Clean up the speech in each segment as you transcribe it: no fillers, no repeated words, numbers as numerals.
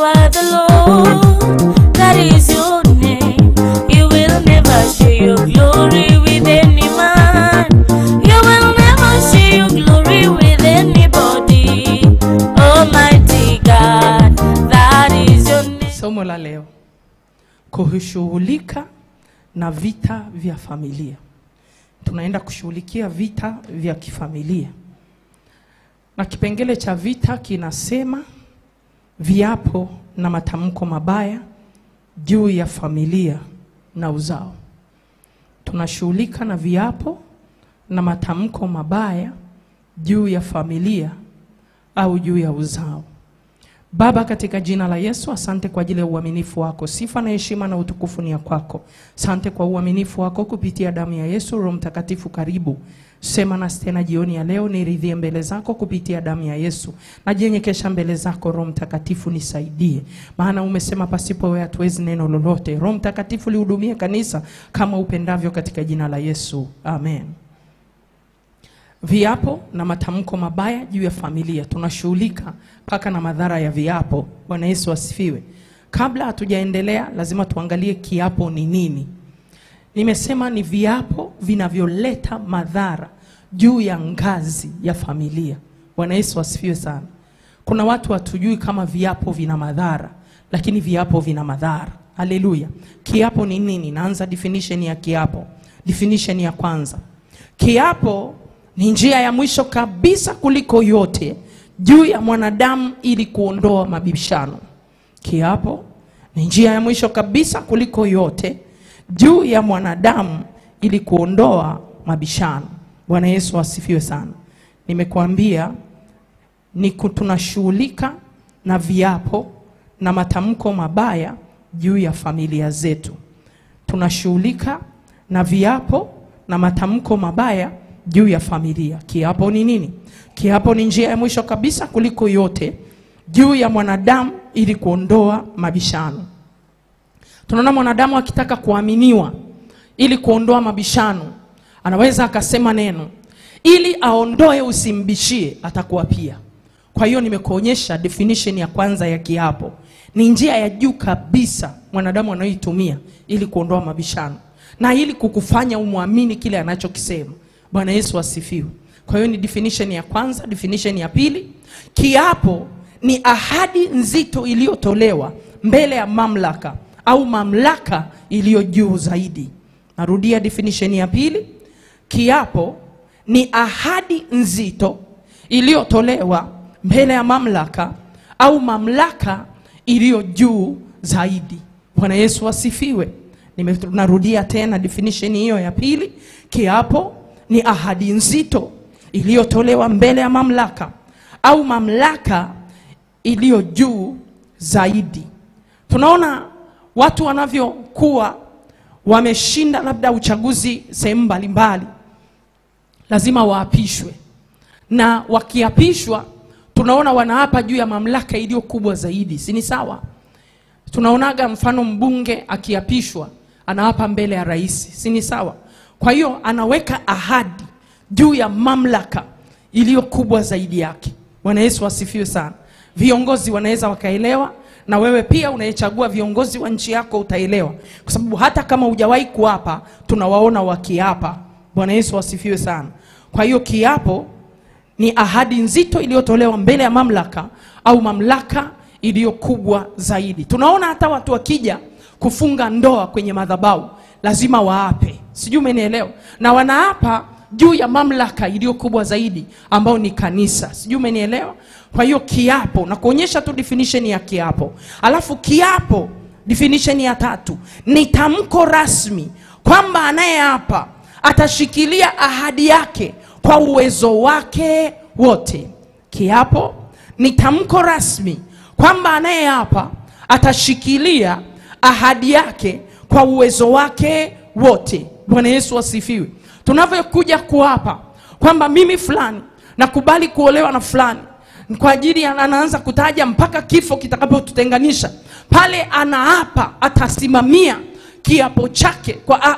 are the Lord, that is your name. You will never share your glory with any man. You will never share your glory with anybody. Almighty God, that is your name. Somo la leo, kushughulika na vita vya familia. Tunaenda kushughulikia vita vya kifamilia. Na kipengele cha vita kinasema viapo na matamko mabaya juu ya familia na uzao. Tunashughulika na viapo na matamko mabaya juu ya familia au juu ya uzao. Baba, katika jina la Yesu, asante kwa ajili ya uaminifu wako. Sifa na heshima na utukufu ni kwako. Asante kwa uaminifu wako kupitia damu ya Yesu. Roho Mtakatifu, karibu. Sema nasi tena jioni ya leo, niridhie mbele zako kupitia damu ya Yesu. Najinyenyekesha mbele zako, Roho Mtakatifu, nisaidie. Maana umesema pasipo wewe hatuwezi neno lolote. Roho Mtakatifu, lihudumie kanisa kama upendavyo katika jina la Yesu. Amen. Viapo na matamko mabaya juu ya familia. Tunashughulika paka na madhara ya viapo. Bwana Yesu asifiwe. Kabla hatujaendelea, lazima tuangalie kiapo ni nini. Nimesema ni viapo vinavyoleta madhara juu ya ngazi ya familia. Bwana Yesu asifiwe sana. Kuna watu hatujui kama viapo vina madhara, lakini viapo vina madhara. Haleluya. Kiapo ni nini? Naanza definition ya kiapo. Definition ya kwanza. Kiapo ni njia ya mwisho kabisa kuliko yote juu ya mwanadamu ili kuondoa mabishano. Kiapo ni njia ya mwisho kabisa kuliko yote juu ya mwanadamu ili kuondoa mabishano. Bwana Yesu asifiwe sana. Nimekuambia ni tunashughulika na viapo na matamko mabaya juu ya familia zetu. Tunashughulika na viapo na matamko mabaya juu ya familia. Kiapo ni nini? Kiapo ni njia ya mwisho kabisa kuliko yote juu ya mwanadamu ili kuondoa mabishano. Tunaona mwanadamu akitaka kuaminiwa ili kuondoa mabishano, anaweza akasema neno ili aondoe usimbishie, atakuwa pia. Kwa hiyo nimekuonyesha definition ya kwanza ya kiapo. Ni njia ya juu kabisa mwanadamu anayoitumia ili kuondoa mabishano na ili kukufanya umwamini kile anachokisema. Bwana Yesu asifiwe. Kwa hiyo ni definition ya kwanza. Definition ya pili, kiapo ni ahadi nzito iliyotolewa mbele ya mamlaka au mamlaka iliyo juu zaidi. Narudia definition ya pili. Kiapo ni ahadi nzito iliyotolewa mbele ya mamlaka au mamlaka iliyo juu zaidi. Bwana Yesu asifiwe. Narudia tena definition hiyo ya pili. Kiapo ni ahadi nzito iliyotolewa mbele ya mamlaka au mamlaka iliyo juu zaidi. Tunaona watu wanavyokuwa wameshinda labda uchaguzi sehemu mbalimbali, lazima waapishwe. Na wakiapishwa, tunaona wanaapa juu ya mamlaka iliyo kubwa zaidi. Si ni sawa? Tunaonaga mfano mbunge akiapishwa anaapa mbele ya rais. Si ni sawa? Kwa hiyo anaweka ahadi juu ya mamlaka iliyo kubwa zaidi yake. Bwana Yesu asifiwe sana. Viongozi wanaweza wakaelewa, na wewe pia unayechagua viongozi wa nchi yako utaelewa. Kwa sababu hata kama hujawahi kuapa, tunawaona wakiapa. Bwana Yesu asifiwe sana. Kwa hiyo kiapo ni ahadi nzito iliyotolewa mbele ya mamlaka au mamlaka iliyo kubwa zaidi. Tunaona hata watu wakija kufunga ndoa kwenye madhabahu, lazima waape. Sijui umenielewa? Na wanaapa juu ya mamlaka iliyo kubwa zaidi ambao ni kanisa. Sijui umenielewa? Kwa hiyo kiapo, na kuonyesha tu definition ya kiapo. Alafu kiapo definition ya tatu ni tamko rasmi kwamba anayeapa atashikilia ahadi yake kwa uwezo wake wote. Kiapo ni tamko rasmi kwamba anayeapa atashikilia ahadi yake kwa uwezo wake wote. Bwana Yesu asifiwe. Tunavyokuja kuapa kwamba mimi fulani nakubali kuolewa na fulani, kwa ajili anaanza kutaja mpaka kifo kitakapotutenganisha. Pale anaapa atasimamia kiapo chake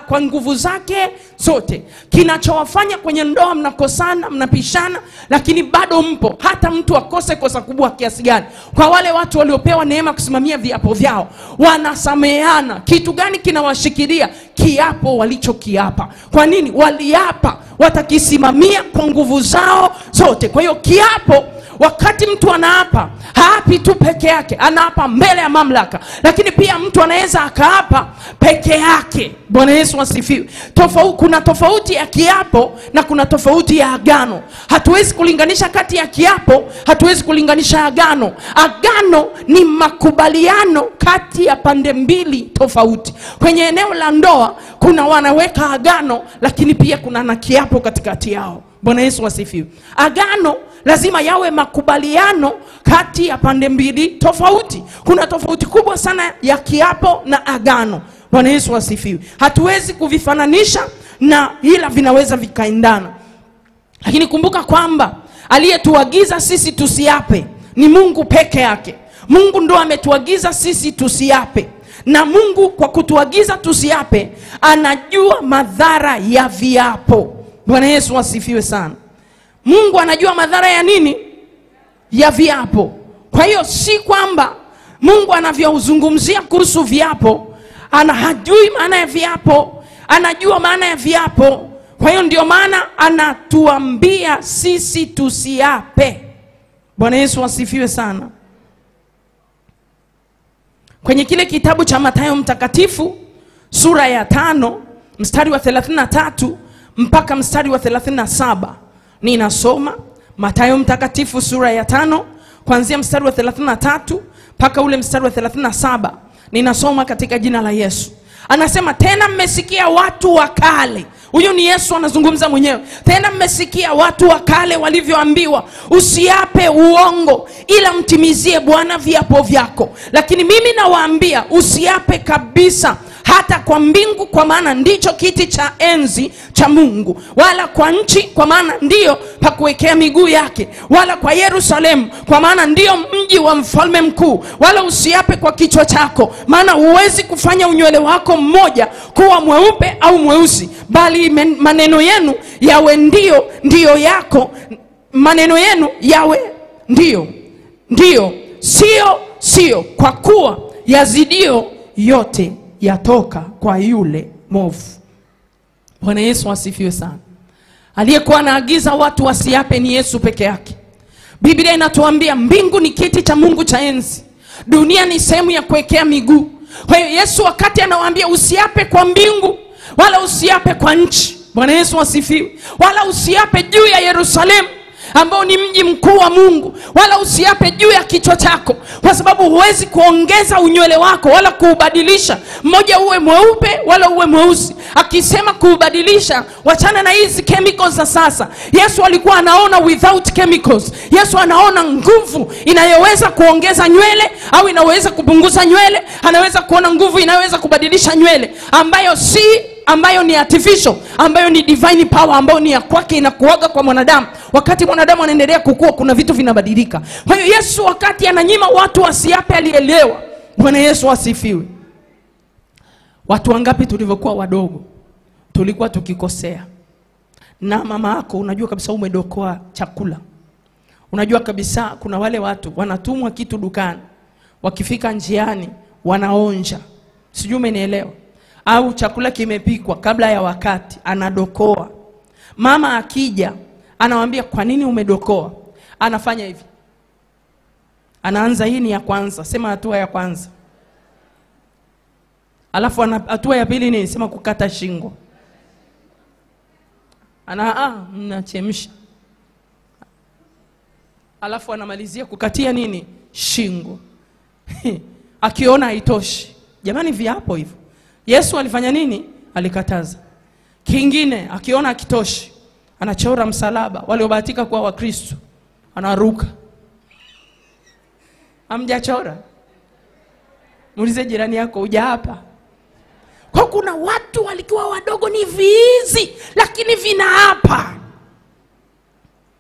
kwa nguvu zake zote. Kinachowafanya kwenye ndoa mnakosana, mnapishana, lakini bado mpo, hata mtu akose kosa kubwa kiasi gani, kwa wale watu waliopewa neema kusimamia viapo vyao, wanasameheana. Kitu gani kinawashikilia? Kiapo walichokiapa. Kwa nini? Waliapa watakisimamia kwa nguvu zao zote. Kwa hiyo kiapo, wakati mtu anaapa, haapi tu peke yake, anaapa mbele ya mamlaka, lakini pia mtu anaweza akaapa peke yake. Bwana Yesu asifiwe. Kuna tofauti ya kiapo na kuna tofauti ya agano. Hatuwezi kulinganisha kati ya kiapo, hatuwezi kulinganisha agano. Agano ni makubaliano kati ya pande mbili tofauti. Kwenye eneo la ndoa kuna wanaweka agano, lakini pia kuna na kiapo katikati yao. Bwana Yesu asifiwe. Agano lazima yawe makubaliano kati ya pande mbili tofauti. Kuna tofauti kubwa sana ya kiapo na agano. Bwana Yesu asifiwe. Hatuwezi kuvifananisha, na ila vinaweza vikaendana. Lakini kumbuka kwamba aliyetuagiza sisi tusiape ni Mungu peke yake. Mungu ndo ametuagiza sisi tusiape. Na Mungu kwa kutuagiza tusiape, anajua madhara ya viapo. Bwana Yesu asifiwe sana. Mungu anajua madhara ya nini? Ya viapo. Kwa hiyo si kwamba Mungu anavyozungumzia kuhusu viapo hajui maana ya viapo, anajua maana ya viapo. Kwa hiyo ndio maana anatuambia sisi tusiape. Bwana Yesu asifiwe sana. Kwenye kile kitabu cha Mathayo mtakatifu sura ya 5 mstari wa 33 mpaka mstari wa 37, ninasoma Mathayo mtakatifu sura ya 5 kuanzia mstari wa 33 mpaka ule mstari wa 37. Ninasoma katika jina la Yesu. Anasema, tena mmesikia watu wa kale. Huyo ni Yesu anazungumza mwenyewe. Tena mmesikia watu wa kale walivyoambiwa, usiape uongo, ila mtimizie Bwana viapo vyako. Lakini mimi nawaambia, usiape kabisa, hata kwa mbingu, kwa maana ndicho kiti cha enzi cha Mungu, wala kwa nchi, kwa maana ndiyo pa kuwekea miguu yake, wala kwa Yerusalemu, kwa maana ndiyo mji wa mfalme mkuu. Wala usiape kwa kichwa chako, maana huwezi kufanya unywele wako mmoja kuwa mweupe au mweusi, bali maneno yenu yawe ndiyo yako, maneno yenu yawe ndiyo, sio, kwa kuwa yazidio yote yatoka kwa yule mwovu. Bwana Yesu asifiwe sana. Aliyekuwa anaagiza watu wasiape ni Yesu peke yake. Biblia inatuambia mbingu ni kiti cha Mungu cha enzi, dunia ni sehemu ya kuwekea miguu. Kwa hiyo Yesu wakati anawaambia usiape kwa mbingu, wala usiape kwa nchi, Bwana Yesu asifiwe, wala usiape juu ya Yerusalemu ambao ni mji mkuu wa Mungu, wala usiape juu ya kichwa chako, kwa sababu huwezi kuongeza unywele wako wala kuubadilisha, mmoja uwe mweupe wala uwe mweusi. Akisema kuubadilisha, wachana na hizi chemicals za sasa. Yesu alikuwa anaona without chemicals. Yesu anaona nguvu inayoweza kuongeza nywele au inaweza kupunguza nywele. Anaweza kuona nguvu inayoweza kubadilisha nywele, ambayo ni artificial, ambayo ni divine power, ambayo ni ya kwake, inakuaga kwa mwanadamu. Wakati mwanadamu anaendelea kukua, kuna vitu vinabadilika. Kwa hiyo Yesu wakati ananyima watu wasiape, alielewa. Bwana Yesu asifiwe. Watu wangapi tulivyokuwa wadogo tulikuwa tukikosea, na mama yako unajua kabisa umedokoa chakula. Unajua kabisa kuna wale watu wanatumwa kitu dukani, wakifika njiani wanaonja. Sijui umenielewa? Au chakula kimepikwa kabla ya wakati, anadokoa. Mama akija anawaambia, kwa nini umedokoa? Anafanya hivi, anaanza, hii ni ya kwanza, sema hatua ya kwanza. Alafu hatua ya pili ni sema kukata shingo. Mnachemsha. Alafu anamalizia kukatia nini? Shingo. Akiona haitoshi. Jamani, viapo hivyo. Yesu alifanya nini? Alikataza. Kingine, akiona hakitoshi, anachora msalaba. Wale wabahatika kuwa Wakristo, anaruka. Hamjachora? Muulize jirani yako, uja hapa? Kwa kuna watu walikuwa wadogo ni viizi, lakini vinaapa.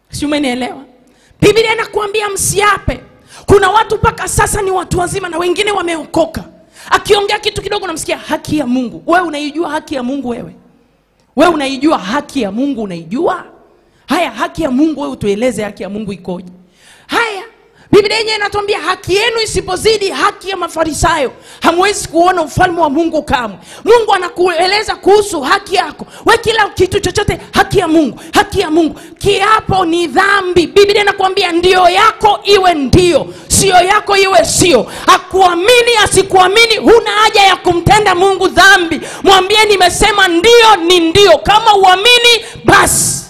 Si umenielewa? Biblia inakuambia msiape. Kuna watu mpaka sasa ni watu wazima na wengine wameokoka, Akiongea kitu kidogo namsikia haki ya Mungu. Wewe unaijua haki ya Mungu wewe? Wewe unaijua haki ya Mungu unaijua? Haya, haki ya Mungu wewe utueleze haki ya Mungu ikoje? Haya, Biblia yenyewe inatuambia haki yenu isipozidi haki ya Mafarisayo, hamwezi kuona ufalme wa Mungu kamwe. Mungu anakueleza kuhusu haki yako. Wewe kila kitu chochote haki ya Mungu, haki ya Mungu. Kiapo ni dhambi. Biblia inakuambia ndio yako iwe ndio, sio yako iwe sio. Akuamini asikuamini, huna haja ya kumtenda Mungu dhambi. Mwambie nimesema ndio ni ndio. Kama uamini basi.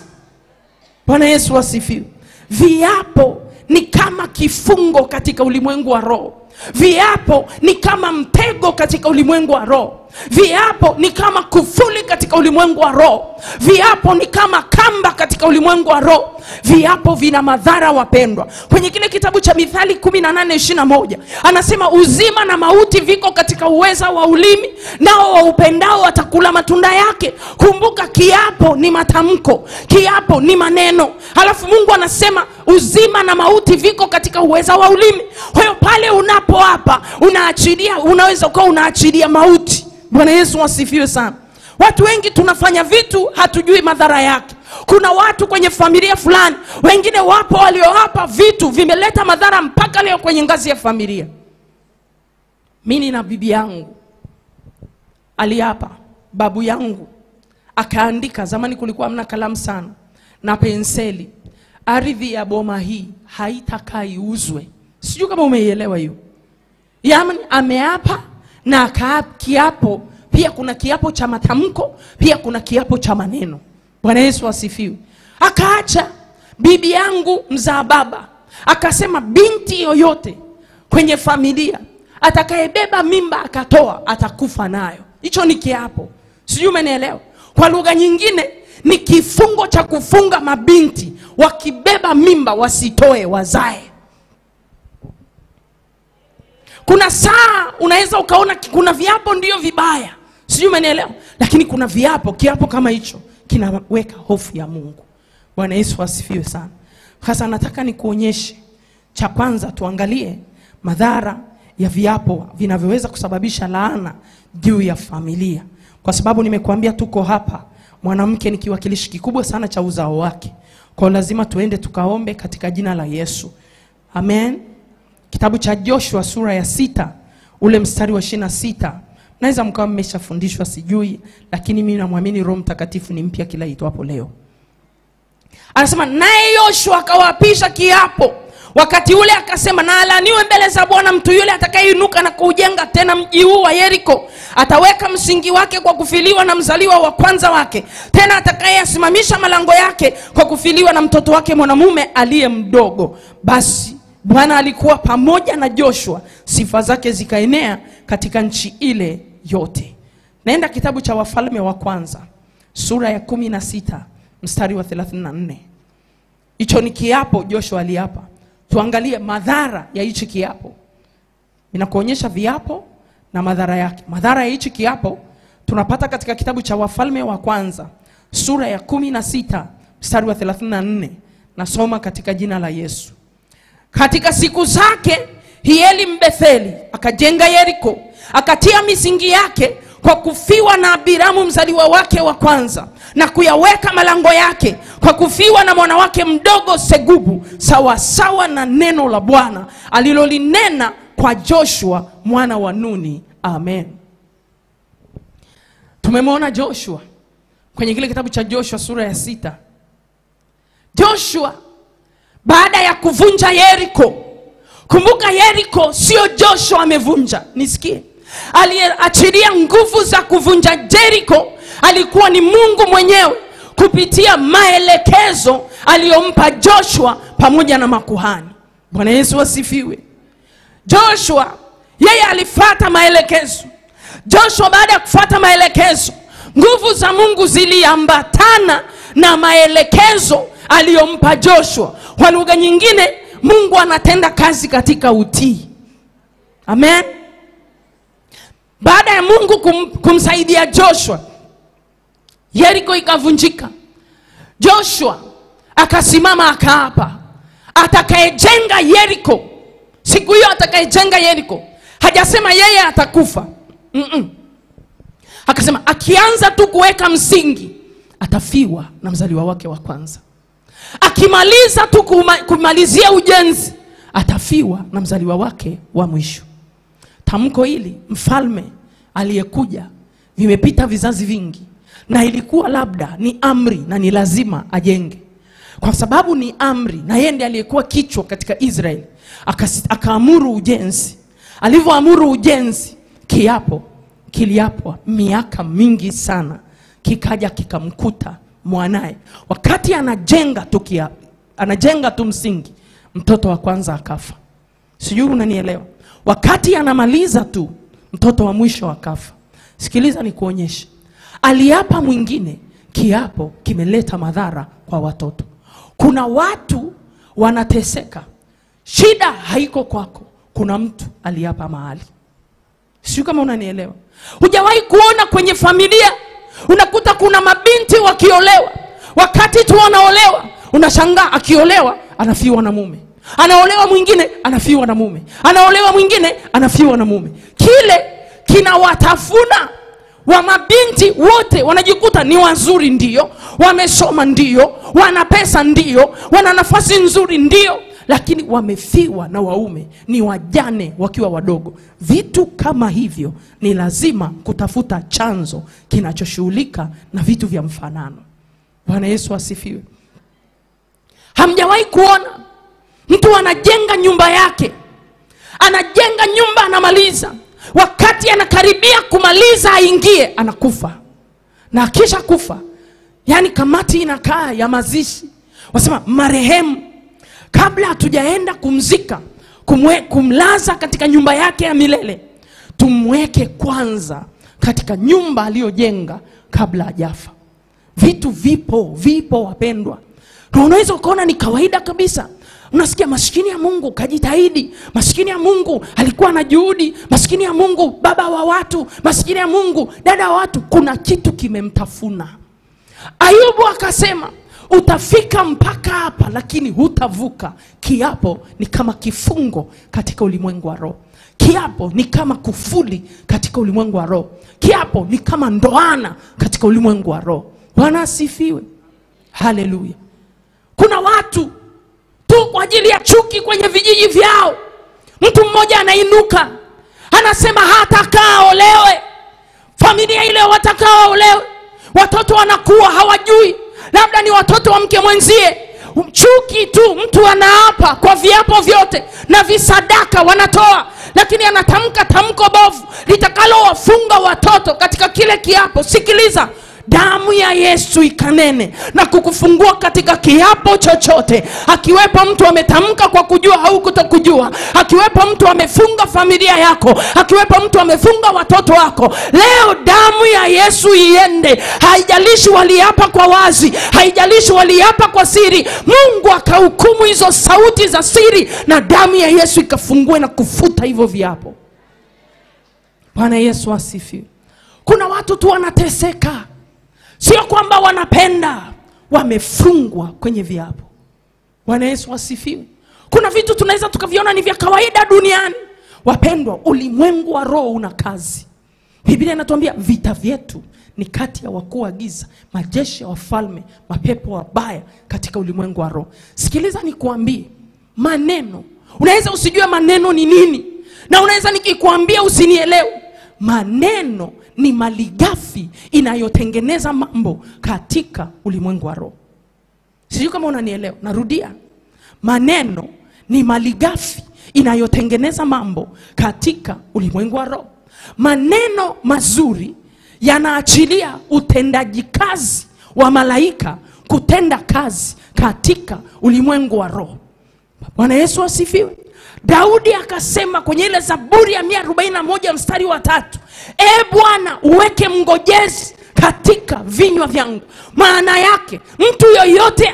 Bwana Yesu asifiwe. Viapo ni kama kifungo katika ulimwengu wa roho. Viapo ni kama mtego katika ulimwengu wa roho. Viapo ni kama kufuli katika ulimwengu wa roho. Viapo ni kama kamba katika ulimwengu wa roho. Viapo vina madhara wapendwa. Kwenye kile kitabu cha Mithali 18:21 anasema uzima na mauti viko katika uweza wa ulimi, nao waupendao watakula matunda yake. Kumbuka kiapo ni matamko, kiapo ni maneno. Halafu Mungu anasema uzima na mauti viko katika uweza wa ulimi. Kwa hiyo pale unapoapa unaachilia, unaweza kuwa unaachilia mauti. Bwana Yesu asifiwe sana. Watu wengi tunafanya vitu hatujui madhara yake. Kuna watu kwenye familia fulani, wengine wapo walioapa vitu vimeleta madhara mpaka leo kwenye ngazi ya familia. Mimi na bibi yangu aliapa, babu yangu akaandika, zamani kulikuwa hamna kalamu sana na penseli, ardhi ya boma hii haitakai uzwe. Sijui kama umeielewa hiyo. Yaani ameapa na kiapo. Pia kuna kiapo cha matamko, pia kuna kiapo cha maneno. Bwana Yesu asifiwe. Akaacha bibi yangu mzaa baba, akasema binti yoyote kwenye familia atakayebeba mimba akatoa atakufa nayo. Hicho ni kiapo. Sijui umenielewa. Kwa lugha nyingine ni kifungo cha kufunga mabinti wakibeba mimba wasitoe, wazae. Kuna saa unaweza ukaona kuna viapo ndio vibaya. Sijui umenielewa. Lakini kuna viapo, kiapo kama hicho kinaweka hofu ya Mungu. Bwana Yesu asifiwe sana. Sasa nataka nikuonyeshe. Cha kwanza tuangalie madhara ya viapo vinavyoweza kusababisha laana juu ya familia. Kwa sababu nimekuambia tuko hapa, mwanamke ni kiwakilishi kikubwa sana cha uzao wake. Kwa lazima tuende tukaombe katika jina la Yesu. Amen. Kitabu cha Joshua sura ya 6 ule mstari wa 26. Naweza mkawa mmeshafundishwa sijui, lakini mimi namwamini Roho Mtakatifu ni mpya kila itwapo leo. Anasema naye Joshua akawaapisha kiapo wakati ule, akasema na alaaniwe mbele za Bwana mtu yule atakayeinuka na kujenga tena mji huu wa Yeriko. Ataweka msingi wake kwa kufiliwa na mzaliwa wa kwanza wake, tena atakayesimamisha malango yake kwa kufiliwa na mtoto wake mwanamume aliye mdogo. Basi Bwana alikuwa pamoja na Joshua, sifa zake zikaenea katika nchi ile yote. Naenda kitabu cha Wafalme wa kwanza sura ya 16 mstari wa 34. Hicho ni kiapo Joshua aliapa. Tuangalie madhara ya hichi kiapo. Ninakuonyesha viapo na madhara yake. Madhara ya hichi kiapo tunapata katika kitabu cha Wafalme wa kwanza sura ya 16 mstari wa 34. Nasoma katika jina la Yesu. Katika siku zake Hieli Mbetheli akajenga Yeriko, akatia misingi yake kwa kufiwa na Abiramu mzaliwa wake wa kwanza, na kuyaweka malango yake kwa kufiwa na mwana wake mdogo Segubu, sawa sawa na neno la Bwana alilolinena kwa Joshua mwana wa Nuni. Amen. Tumemwona Joshua kwenye kile kitabu cha Joshua sura ya 6. Joshua baada ya kuvunja Yeriko. Kumbuka Yeriko sio Joshua amevunja, nisikie. Aliachilia nguvu za kuvunja Jericho alikuwa ni Mungu mwenyewe kupitia maelekezo aliyompa Joshua pamoja na makuhani. Bwana Yesu asifiwe. Joshua yeye alifuata maelekezo. Joshua baada ya kufuata maelekezo, nguvu za Mungu ziliambatana na maelekezo aliyompa Joshua. Kwa lugha nyingine, Mungu anatenda kazi katika utii. Amen. Baada ya Mungu kumsaidia Joshua, Yeriko ikavunjika. Joshua akasimama akaapa, atakayejenga Yeriko, siku hiyo atakayejenga Yeriko Hajasema yeye atakufa. Akasema akianza tu kuweka msingi atafiwa na mzaliwa wake wa kwanza. Akimaliza tu kumalizia ujenzi atafiwa na mzaliwa wake wa mwisho. Tamko hili mfalme aliyekuja, vimepita vizazi vingi, na ilikuwa labda ni amri na ni lazima ajenge. Kwa sababu ni amri na yeye ndiye aliyekuwa kichwa katika Israeli, akaamuru ujenzi. Alivyoamuru ujenzi, kiapo kiliapwa miaka mingi sana, kikaja kikamkuta mwanae. Wakati anajenga tu msingi, mtoto wa kwanza akafa. Sijui unanielewa? Wakati anamaliza tu, mtoto wa mwisho akafa. Sikiliza nikuonyeshe. Aliapa mwingine, kiapo kimeleta madhara kwa watoto. Kuna watu wanateseka. Shida haiko kwako. Kuna mtu aliapa mahali. Sijui kama unanielewa. Hujawahi kuona kwenye familia unakuta kuna mabinti wakiolewa. Wakati tu wanaolewa, unashangaa akiolewa anafiwa na mume. Anaolewa mwingine anafiwa na mume. Anaolewa mwingine anafiwa na mume. Kile kinawatafuna wa mabinti wote. Wanajikuta ni wazuri ndio, wamesoma ndio, wana pesa ndio, wana nafasi nzuri ndio, lakini wamefiwa na waume, ni wajane wakiwa wadogo. Vitu kama hivyo ni lazima kutafuta chanzo kinachoshughulika na vitu vya mfanano. Bwana Yesu asifiwe. Hamjawahi kuona mtu anajenga nyumba yake, anajenga nyumba, anamaliza, wakati anakaribia kumaliza aingie, anakufa. Na kisha kufa, yani kamati inakaa ya mazishi, wasema marehemu, kabla hatujaenda kumzika, kumlaza katika nyumba yake ya milele, tumweke kwanza katika nyumba aliyojenga kabla hajafa. Vitu vipo wapendwa. Na unaweza ukaona ni kawaida kabisa. Unasikia maskini ya Mungu kajitahidi, maskini ya Mungu alikuwa na juhudi, maskini ya Mungu baba wa watu, maskini ya Mungu dada wa watu. Kuna kitu kimemtafuna. Ayubu akasema utafika mpaka hapa lakini hutavuka. Kiapo ni kama kifungo katika ulimwengu wa roho. Kiapo ni kama kufuli katika ulimwengu wa roho. Kiapo ni kama ndoana katika ulimwengu wa roho. Bwana asifiwe. Haleluya. Kuna watu tu kwa ajili ya chuki kwenye vijiji vyao, mtu mmoja anainuka anasema hatakaa olewe, familia ile watakaa olewe, watoto wanakuwa hawajui labda ni watoto wa mke mwenzie. Chuki tu, mtu anaapa kwa viapo vyote na visadaka wanatoa, lakini anatamka tamko bovu litakalo wafunga watoto katika kile kiapo. Sikiliza, damu ya Yesu ikanene na kukufungua katika kiapo chochote. Akiwepo mtu ametamka kwa kujua au kutokujua, akiwepo mtu amefunga familia yako, akiwepo mtu amefunga watoto wako, leo damu ya Yesu iende. Haijalishi waliapa kwa wazi, haijalishi waliapa kwa siri, Mungu akahukumu hizo sauti za siri na damu ya Yesu ikafungue na kufuta hivyo viapo. Bwana Yesu asifiwe. Kuna watu tu wanateseka, sio kwamba wanapenda, wamefungwa kwenye viapo. Bwana Yesu asifiwe. Kuna vitu tunaweza tukaviona ni vya kawaida duniani. Wapendwa, ulimwengu wa roho una kazi. Biblia inatuambia vita vyetu ni kati ya wakuu wa giza, majeshi ya wafalme, mapepo wabaya katika ulimwengu wa roho. Sikiliza nikuambie, maneno, unaweza usijue maneno ni nini, na unaweza nikikuambia usinielewe. Maneno ni malighafi inayotengeneza mambo katika ulimwengu wa roho. Sijui kama unanielewa. Narudia. Maneno ni malighafi inayotengeneza mambo katika ulimwengu wa roho. Maneno mazuri yanaachilia utendaji kazi wa malaika kutenda kazi katika ulimwengu wa roho. Bwana Yesu asifiwe. Daudi akasema kwenye ile Zaburi ya 141 mstari wa 3, E Bwana, uweke mngojezi katika vinywa vyangu. Maana yake mtu yoyote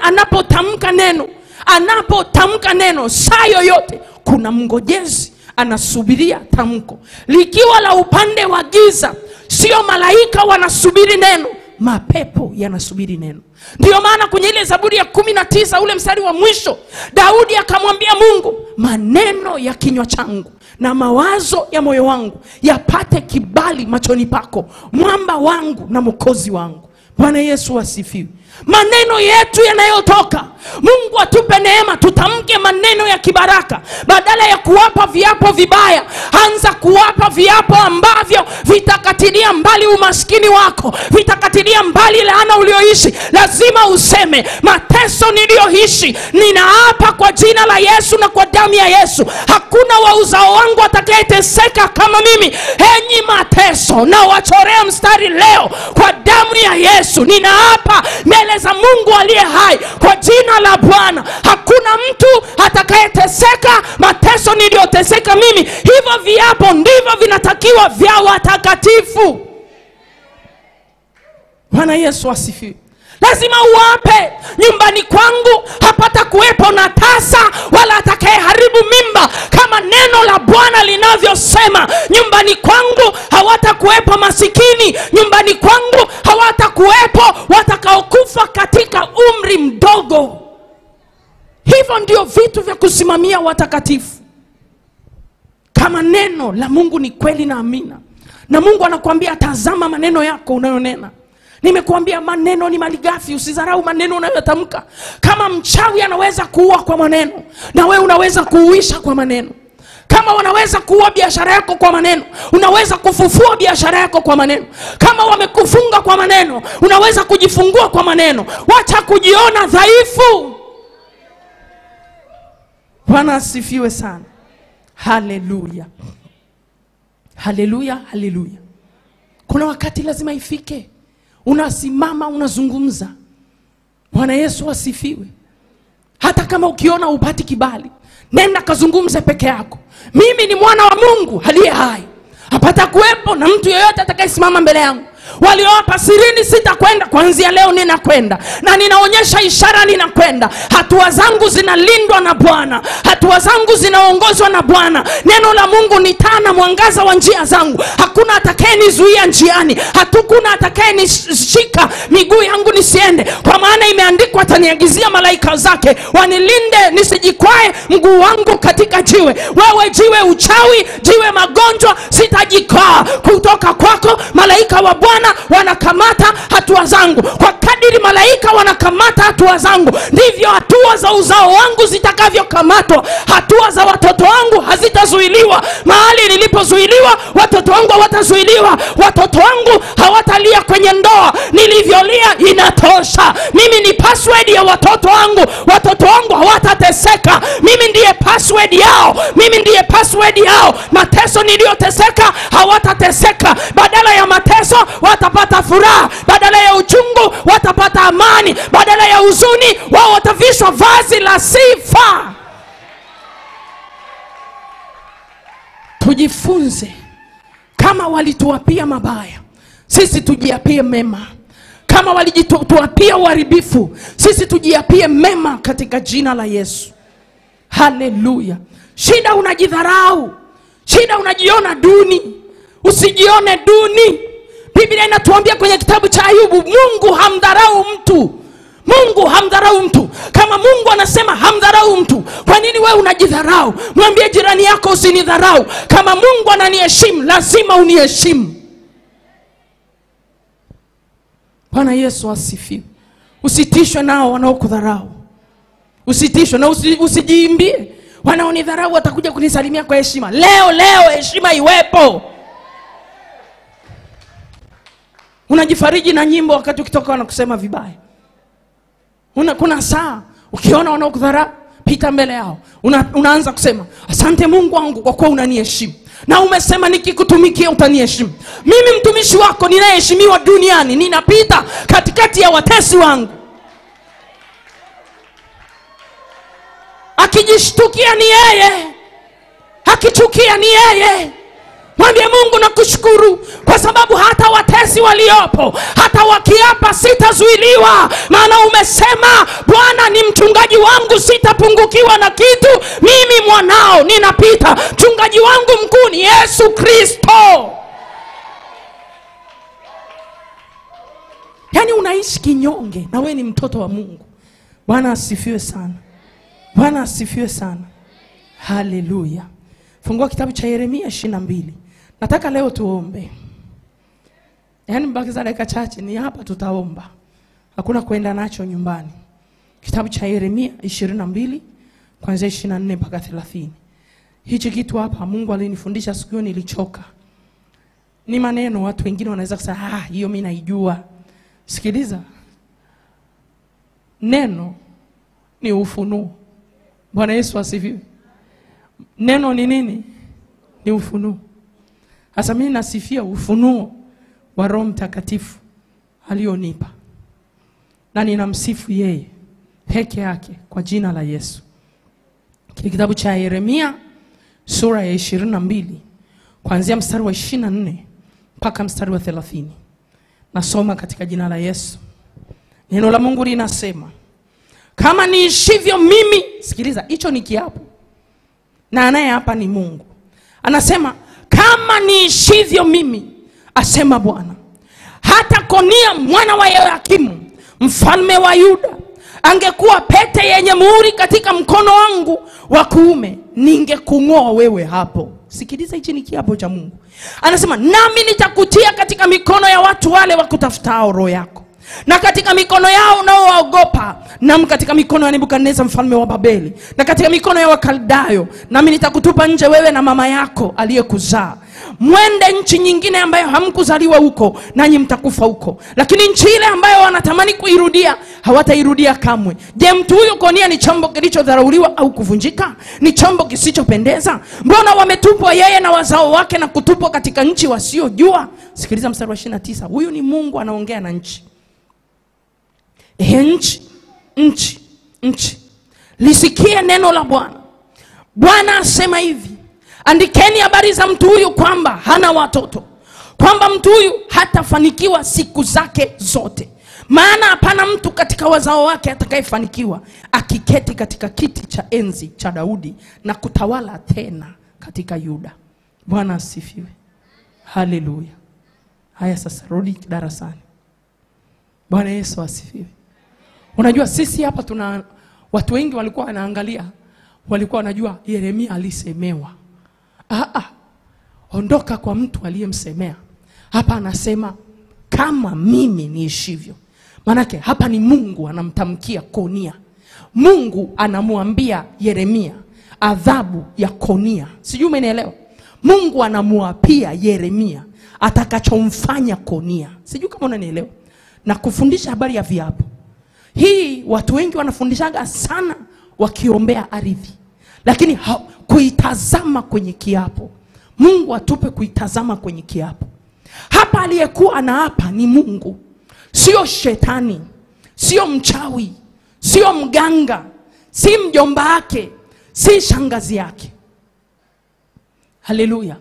anapotamka neno saa yoyote, kuna mngojezi anasubiria tamko. Likiwa la upande wa giza, sio malaika wanasubiri neno, mapepo yanasubiri neno. Ndio maana kwenye ile Zaburi ya 19 ule mstari wa mwisho, Daudi akamwambia Mungu, maneno ya kinywa changu na mawazo ya moyo wangu yapate kibali machoni pako, mwamba wangu na mwokozi wangu. Bwana Yesu asifiwe. Maneno yetu yanayotoka, Mungu atupe neema tutamke maneno ya kibaraka. Badala ya kuwapa viapo vibaya, anza kuwapa viapo ambavyo vitakatilia mbali umaskini wako, vitakatilia mbali laana ulioishi. Lazima useme, mateso niliyoishi ninaapa kwa jina la Yesu na kwa damu ya Yesu, hakuna wa uzao wangu atakayeteseka kama mimi. Enyi mateso, na wachorea mstari leo kwa damu ya Yesu. Ninaapa mbele za Mungu aliye hai kwa jina la Bwana, hakuna mtu atakayeteseka mateso niliyoteseka mimi. Hivyo viapo ndivyo vinatakiwa vya watakatifu. Bwana Yesu asifiwe. Lazima uwape, nyumbani kwangu hapata kuwepo na tasa wala atakayeharibu mimba, kama neno la Bwana linavyosema. Nyumbani kwangu hawata kuwepo masikini, nyumbani kwangu hawata kuwepo watakaokufa katika umri mdogo. Hivyo ndio vitu vya kusimamia watakatifu. Kama neno la Mungu ni kweli na amina, na Mungu anakuambia tazama maneno yako unayonena. Nimekuambia maneno ni malighafi, usidharau maneno unayotamka. Kama mchawi anaweza kuua kwa maneno, na wewe unaweza kuuisha kwa maneno. Kama wanaweza kuua biashara yako kwa maneno, unaweza kufufua biashara yako kwa maneno. Kama wamekufunga kwa maneno, unaweza kujifungua kwa maneno. Wacha kujiona dhaifu. Bwana asifiwe sana. Haleluya. Haleluya, haleluya. Kuna wakati lazima ifike, unasimama unazungumza. Bwana Yesu asifiwe. Hata kama ukiona upati kibali, nenda kazungumze peke yako. Mimi ni mwana wa Mungu aliye hai, hapata kuwepo na mtu yeyote atakayesimama mbele yangu. Walioapa sirini sitakwenda, kuanzia leo ninakwenda, na ninaonyesha ishara ninakwenda. Hatua zangu zinalindwa na Bwana, hatua zangu zinaongozwa na Bwana. Neno la Mungu ni taa na mwangaza wa njia zangu. Hakuna atakayenizuia njiani, hakuna atakayenishika miguu yangu nisiende, kwa maana imeandikwa ataniagizia malaika zake wanilinde nisijikwae mguu wangu katika jiwe. Wewe jiwe uchawi, jiwe magonjwa, sitajikwaa kutoka kwako. Malaika wa Bwana wanakamata hatua zangu. Kwa kadiri malaika wanakamata hatua zangu, ndivyo hatua za uzao wangu zitakavyokamatwa. Hatua za watoto wangu hazitazuiliwa. Mahali nilipozuiliwa, watoto wangu hawatazuiliwa. Watoto wangu hawatalia kwenye ndoa. Nilivyolia inatosha. Mimi ni password ya watoto wangu. Watoto wangu hawatateseka. Mimi ndiye password yao. Mimi ndiye password yao. Mateso niliyoteseka hawatateseka. Badala ya mateso watapata furaha, badala ya uchungu watapata amani, badala ya huzuni wao watavishwa vazi la sifa. Tujifunze, kama walituapia mabaya, sisi tujiapie mema. Kama walituapia uharibifu, sisi tujiapie mema katika jina la Yesu. Haleluya. Shida unajidharau, shida unajiona duni. Usijione duni. Biblia inatuambia kwenye kitabu cha Ayubu, Mungu hamdharau mtu. Mungu hamdharau mtu. Kama Mungu anasema hamdharau mtu, kwa nini wewe unajidharau? Mwambie jirani yako usinidharau. Kama Mungu ananiheshimu, lazima uniheshimu. Bwana Yesu asifiwe. Usitishwe nao wanaokudharau. Usitishwe na usijiimbie. Wanaonidharau watakuja kunisalimia kwa heshima. Leo heshima iwepo. Unajifariji na nyimbo wakati ukitoka wanakusema vibaya. Kuna saa ukiona wanaokudharau, pita mbele yao. Unaanza kusema, asante Mungu wangu kwa kuwa unaniheshimu, na umesema nikikutumikia utaniheshimu. Mimi mtumishi wako ninayeheshimiwa duniani, ninapita katikati ya watesi wangu. Akijishtukia ni yeye, akichukia ni yeye. Mwambie Mungu nakushukuru kwa sababu hata watesi waliopo, hata wakiapa sitazuiliwa. Maana umesema Bwana ni mchungaji wangu, sitapungukiwa na kitu. Mimi mwanao ninapita. Mchungaji wangu mkuu ni Yesu Kristo. Yaani unaishi kinyonge na wewe ni mtoto wa Mungu. Bwana asifiwe sana. Bwana asifiwe sana. Haleluya. Fungua kitabu cha Yeremia 22. Nataka leo tuombe. Yaani mbakiza dakika chache ni hapa tutaomba. Hakuna kwenda nacho nyumbani. Kitabu cha Yeremia 22 kuanzia 24 mpaka 30. Hichi kitu hapa Mungu alinifundisha siku hiyo nilichoka. Ni maneno watu wengine wanaweza kusema hiyo mimi naijua. Sikiliza. Neno ni ufunuo. Bwana Yesu asifiwe. Neno ni nini? Ni ufunuo. Sasa mimi nasifia ufunuo wa Roho Mtakatifu alionipa. Na ninamsifu yeye peke yake kwa jina la Yesu. Kitabu cha Yeremia sura ya 22 kuanzia mstari wa 24 mpaka mstari wa 30. Nasoma katika jina la Yesu. Neno la Mungu linasema, kama niishivyo mimi, sikiliza, hicho ni kiapo. Na anaye hapa ni Mungu. Anasema, kama niishivyo mimi, asema Bwana, hata Konia mwana wa Yehoyakimu mfalme wa Yuda angekuwa pete yenye muhuri katika mkono wangu wa kuume, ningekung'oa wewe hapo. Sikiliza, hichi ni kiapo cha Mungu. Anasema, nami nitakutia katika mikono ya watu wale wakutafutao roho yako, na katika mikono yao unaowaogopa, na katika mikono ya Nebukadneza mfalme wa Babeli, na katika mikono ya Wakaldayo, nami nitakutupa nje wewe na mama yako aliyekuzaa. Mwende nchi nyingine ambayo hamkuzaliwa huko, nanyi mtakufa huko. Lakini nchi ile ambayo wanatamani kuirudia, hawatairudia kamwe. Je, mtu huyo Konia ni chombo kilichodharauliwa au kuvunjika? Ni chombo kisichopendeza? Mbona wametupwa yeye na wazao wake na kutupwa katika nchi wasiojua? Sikiliza mstari wa 29. Huyu ni Mungu anaongea na nchi. Nchi. Lisikie neno la Bwana. Bwana asema hivi, andikeni habari za mtu huyu kwamba hana watoto, kwamba mtu huyu hatafanikiwa siku zake zote. Maana hapana mtu katika wazao wake atakayefanikiwa, akiketi katika kiti cha enzi cha Daudi na kutawala tena katika Yuda. Bwana asifiwe. Haleluya. Haya sasa rudi darasani. Bwana Yesu asifiwe. Unajua sisi hapa tuna watu wengi walikuwa wanaangalia, walikuwa wanajua Yeremia alisemewa. Ondoka kwa mtu aliyemsemea. Hapa anasema kama mimi niishivyo. Manake hapa ni Mungu anamtamkia Konia. Mungu anamwambia Yeremia adhabu ya Konia. Sijui umenielewa? Mungu anamuapia Yeremia atakachomfanya Konia. Sijui kama unanielewa. Na kufundisha habari ya viapo. Hii watu wengi wanafundishaga sana wakiombea ardhi. Lakini kuitazama kwenye kiapo. Mungu atupe kuitazama kwenye kiapo. Hapa aliyekuwa anaapa ni Mungu. Sio shetani, sio mchawi, sio mganga, si mjomba wake, si shangazi yake. Haleluya.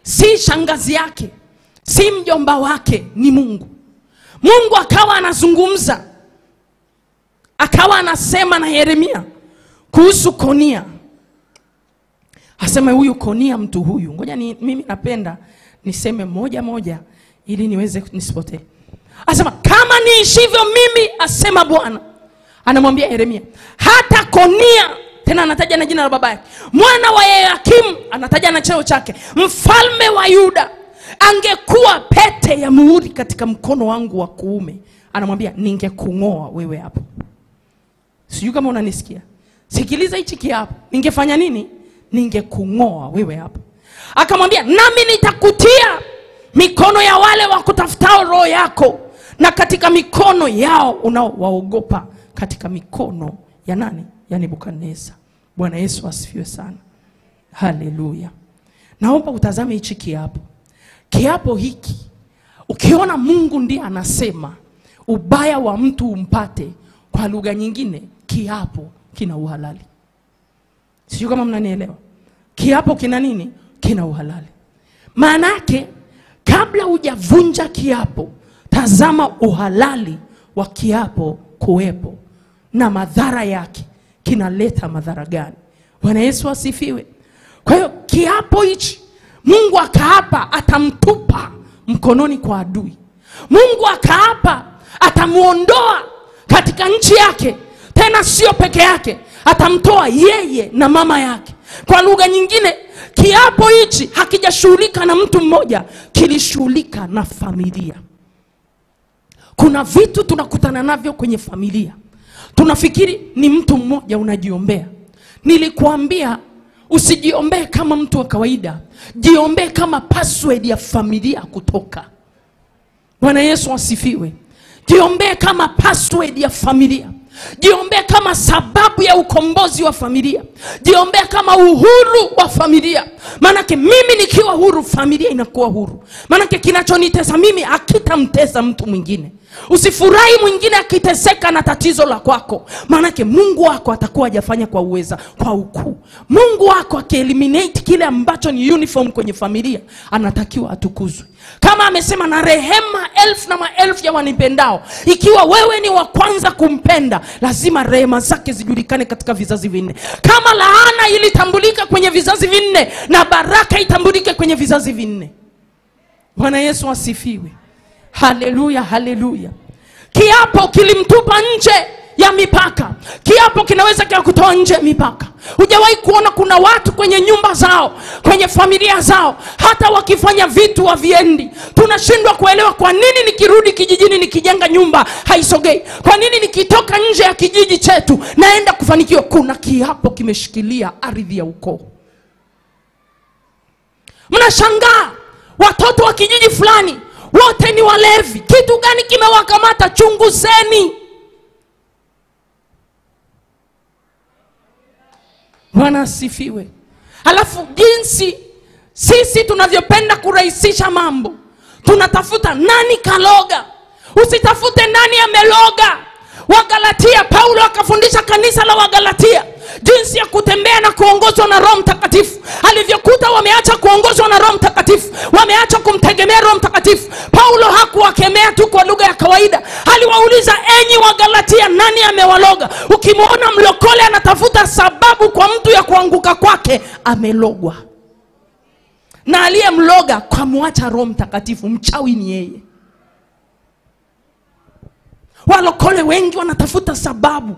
Si shangazi yake, si mjomba wake, ni Mungu. Mungu akawa anazungumza, akawa anasema na Yeremia kuhusu Konia. Asema huyu Konia, mtu huyu. Ngoja mimi napenda niseme moja ili niweze nisipotee. Asema kama niishivyo mimi, asema Bwana. Anamwambia Yeremia, hata Konia, tena anataja na jina la baba yake, mwana wa Yehoyakimu, anataja na cheo chake, mfalme wa Yuda, angekuwa pete ya muhuri katika mkono wangu wa kuume. Anamwambia ningekung'oa wewe hapo. Sijui kama unanisikia. Sikiliza hichi kiapo. Ningefanya nini? Ningekung'oa wewe hapo. Akamwambia nami nitakutia mikono ya wale wakutafutao roho yako, na katika mikono yao unaowaogopa, katika mikono ya nani? Ya Nebukadneza. Bwana Yesu asifiwe sana. Haleluya. Naomba utazame hichi kiapo. Kiapo hiki, ukiona Mungu ndiye anasema ubaya wa mtu umpate, kwa lugha nyingine kiapo kina uhalali. Sijui kama mnanielewa. Kiapo kina nini? Kina uhalali. Maanake kabla hujavunja kiapo, tazama uhalali wa kiapo kuwepo na madhara yake. Kinaleta madhara gani? Bwana Yesu asifiwe. Kwa hiyo kiapo hichi Mungu akaapa atamtupa mkononi kwa adui. Mungu akaapa atamuondoa katika nchi yake. Tena sio peke yake, atamtoa yeye na mama yake. Kwa lugha nyingine, kiapo hichi hakijashughulika na mtu mmoja, kilishughulika na familia. Kuna vitu tunakutana navyo kwenye familia, tunafikiri ni mtu mmoja unajiombea. Nilikuambia usijiombee kama mtu wa kawaida, jiombee kama password ya familia kutoka. Bwana Yesu asifiwe. Jiombee kama password ya familia. Jiombee kama sababu ya ukombozi wa familia. Jiombee kama uhuru wa familia. Manake mimi nikiwa huru, familia inakuwa huru. Manake kinachonitesa mimi hakitamtesa mtu mwingine. Usifurahi mwingine akiteseka na tatizo la kwako. Manake Mungu wako atakuwa hajafanya kwa uweza, kwa ukuu. Mungu wako akieliminate kile ambacho ni uniform kwenye familia, anatakiwa atukuzwe. Kama amesema na rehema 1000 na maelfu ya wanipendao, ikiwa wewe ni wa kwanza kumpenda, lazima rehema zake zijulikane katika vizazi vinne. Kama laana ilitambulika kwenye vizazi vinne, na baraka itambulike kwenye vizazi vinne. Bwana Yesu asifiwe. Haleluya, haleluya. Kiapo kilimtupa nje ya mipaka. Kiapo kinaweza kutoa nje ya mipaka. Hujawahi kuona kuna watu kwenye nyumba zao, kwenye familia zao, hata wakifanya vitu haviendi. Tunashindwa kuelewa kwa nini nikirudi kijijini nikijenga nyumba haisogei. Kwa nini nikitoka nje ya kijiji chetu naenda kufanikiwa? Kuna kiapo kimeshikilia ardhi ya ukoo. Mnashangaa watoto wa kijiji fulani wote ni walevi. Kitu gani kimewakamata? Chunguzeni. Bwana asifiwe. Alafu jinsi sisi tunavyopenda kurahisisha mambo, tunatafuta nani kaloga. Usitafute nani ameloga. Wagalatia, Paulo akafundisha kanisa la Wagalatia jinsi ya kutembea na kuongozwa na Roho Mtakatifu. Alivyokuta wameacha kuongozwa na Roho Mtakatifu, wameacha kumtegemea Roho Mtakatifu, Paulo hakuwakemea tu kwa lugha ya kawaida. Aliwauliza, enyi Wagalatia, nani amewaloga? Ukimwona mlokole anatafuta sababu kwa mtu ya kuanguka kwake, amelogwa. Na aliyemloga kwa muacha Roho Mtakatifu, mchawi ni yeye. Walokole wengi wanatafuta sababu.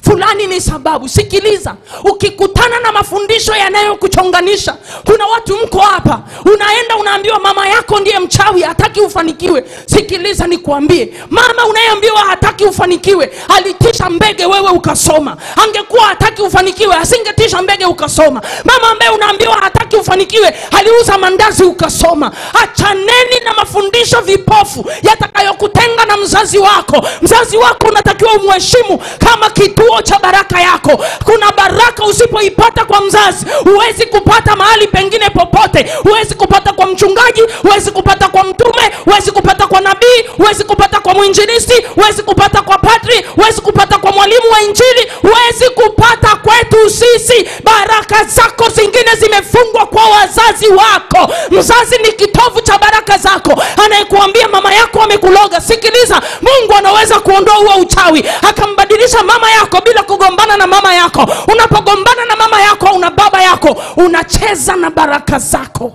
Fulani ni sababu. Sikiliza, ukikutana na mafundisho yanayokuchonganisha, kuna watu mko hapa, unaenda unaambiwa mama yako ndiye mchawi, hataki ufanikiwe. Sikiliza nikuambie, mama unayeambiwa hataki ufanikiwe, alitisha mbege wewe ukasoma. Angekuwa hataki ufanikiwe, asingetisha mbege ukasoma. Mama ambaye unaambiwa hataki ufanikiwe, aliuza mandazi ukasoma. Achaneni na mafundisho vipofu yatakayokutenga na mzazi wako. Mzazi wako unatakiwa umheshimu kama kituo cha baraka yako. Kuna baraka usipoipata kwa mzazi, huwezi kupata mahali pengine popote. Huwezi kupata kwa mchungaji, huwezi kupata kwa mtume, huwezi kupata kwa nabii, huwezi kupata kwa mwinjilisti, huwezi kupata kwa padri, huwezi kupata kwa mwalimu wa injili, huwezi kupata kwetu sisi. Baraka zako zingine zimefungwa kwa wazazi wako. Mzazi ni kitovu cha baraka zako. Anayekuambia mama yako amekuloga, sikiliza, Mungu anaweza kuondoa huo uchawi, akambadilisha mama yako bila kugombana na mama yako. Unapogombana na mama yako, una baba yako, unacheza na baraka zako.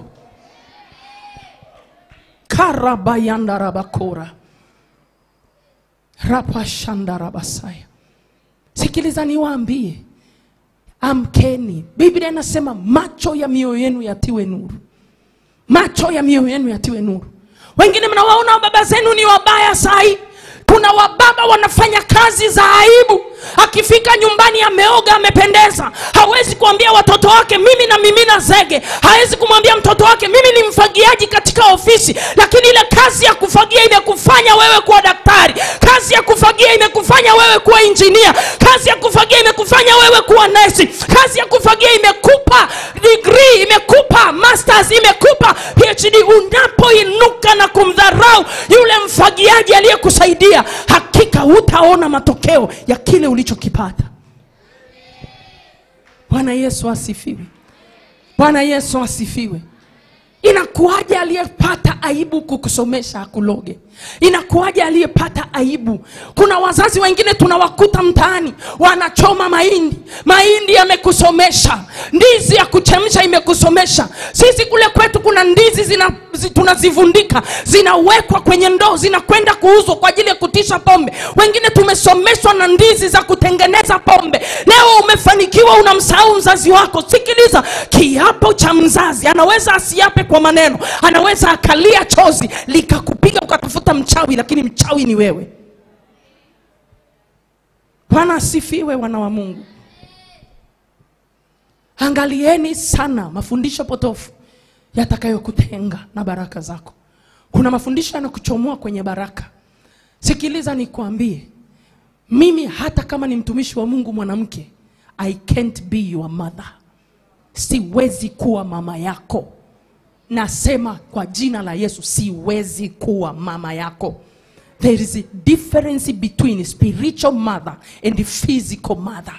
Karabayanda rabakora rapashanda rabasaya. Sikiliza niwaambie, amkeni. Biblia inasema macho ya mioyo yenu yatiwe nuru. Macho ya mioyo yenu yatiwe nuru. Wengine mnawaona baba zenu ni wabaya sahi. Kuna wababa wanafanya kazi za aibu. Akifika nyumbani ameoga, amependeza, hawezi kuambia watoto wake mimi na mimina zege. Hawezi kumwambia mtoto wake mimi ni mfagiaji katika ofisi. Lakini ile kazi ya kufagia imekufanya wewe kuwa daktari. Kazi ya kufagia imekufanya wewe kuwa engineer. Kazi ya kufagia imekufanya wewe kuwa nurse. Kazi ya kufagia imekupa degree, imekupa masters, imekupa PhD. Unapoinuka na kumdharau yule mfagiaji aliyekusaidia, hakika hutaona matokeo ya kile ulichokipata. Bwana Yesu asifiwe. Bwana Yesu asifiwe. Inakuaje aliyepata aibu kukusomesha akuloge? Inakuaje aliyepata aibu? Kuna wazazi wengine tunawakuta mtaani wanachoma mahindi. Mahindi yamekusomesha. Ndizi ya kuchemsha imekusomesha. Sisi kule kwetu kuna ndizi tunazivundika, zinawekwa kwenye ndoo, zinakwenda kuuzwa kwa ajili ya kutisha pombe. Wengine tumesomeshwa na ndizi za kutengeneza pombe. Leo umefanikiwa, unamsahau mzazi wako. Sikiliza, kiapo cha mzazi anaweza asiape kwa maneno, anaweza akalia chozi likakupiga ukatafuta mchawi, lakini mchawi ni wewe. Bwana asifiwe, wana wa Mungu. Angalieni sana mafundisho potofu yatakayokutenga na baraka zako. Kuna mafundisho yanakuchomoa kwenye baraka. Sikiliza nikwambie, mimi hata kama ni mtumishi wa Mungu mwanamke, I can't be your mother. Siwezi kuwa mama yako. Nasema kwa jina la Yesu, siwezi kuwa mama yako. There is a difference between spiritual mother and physical mother.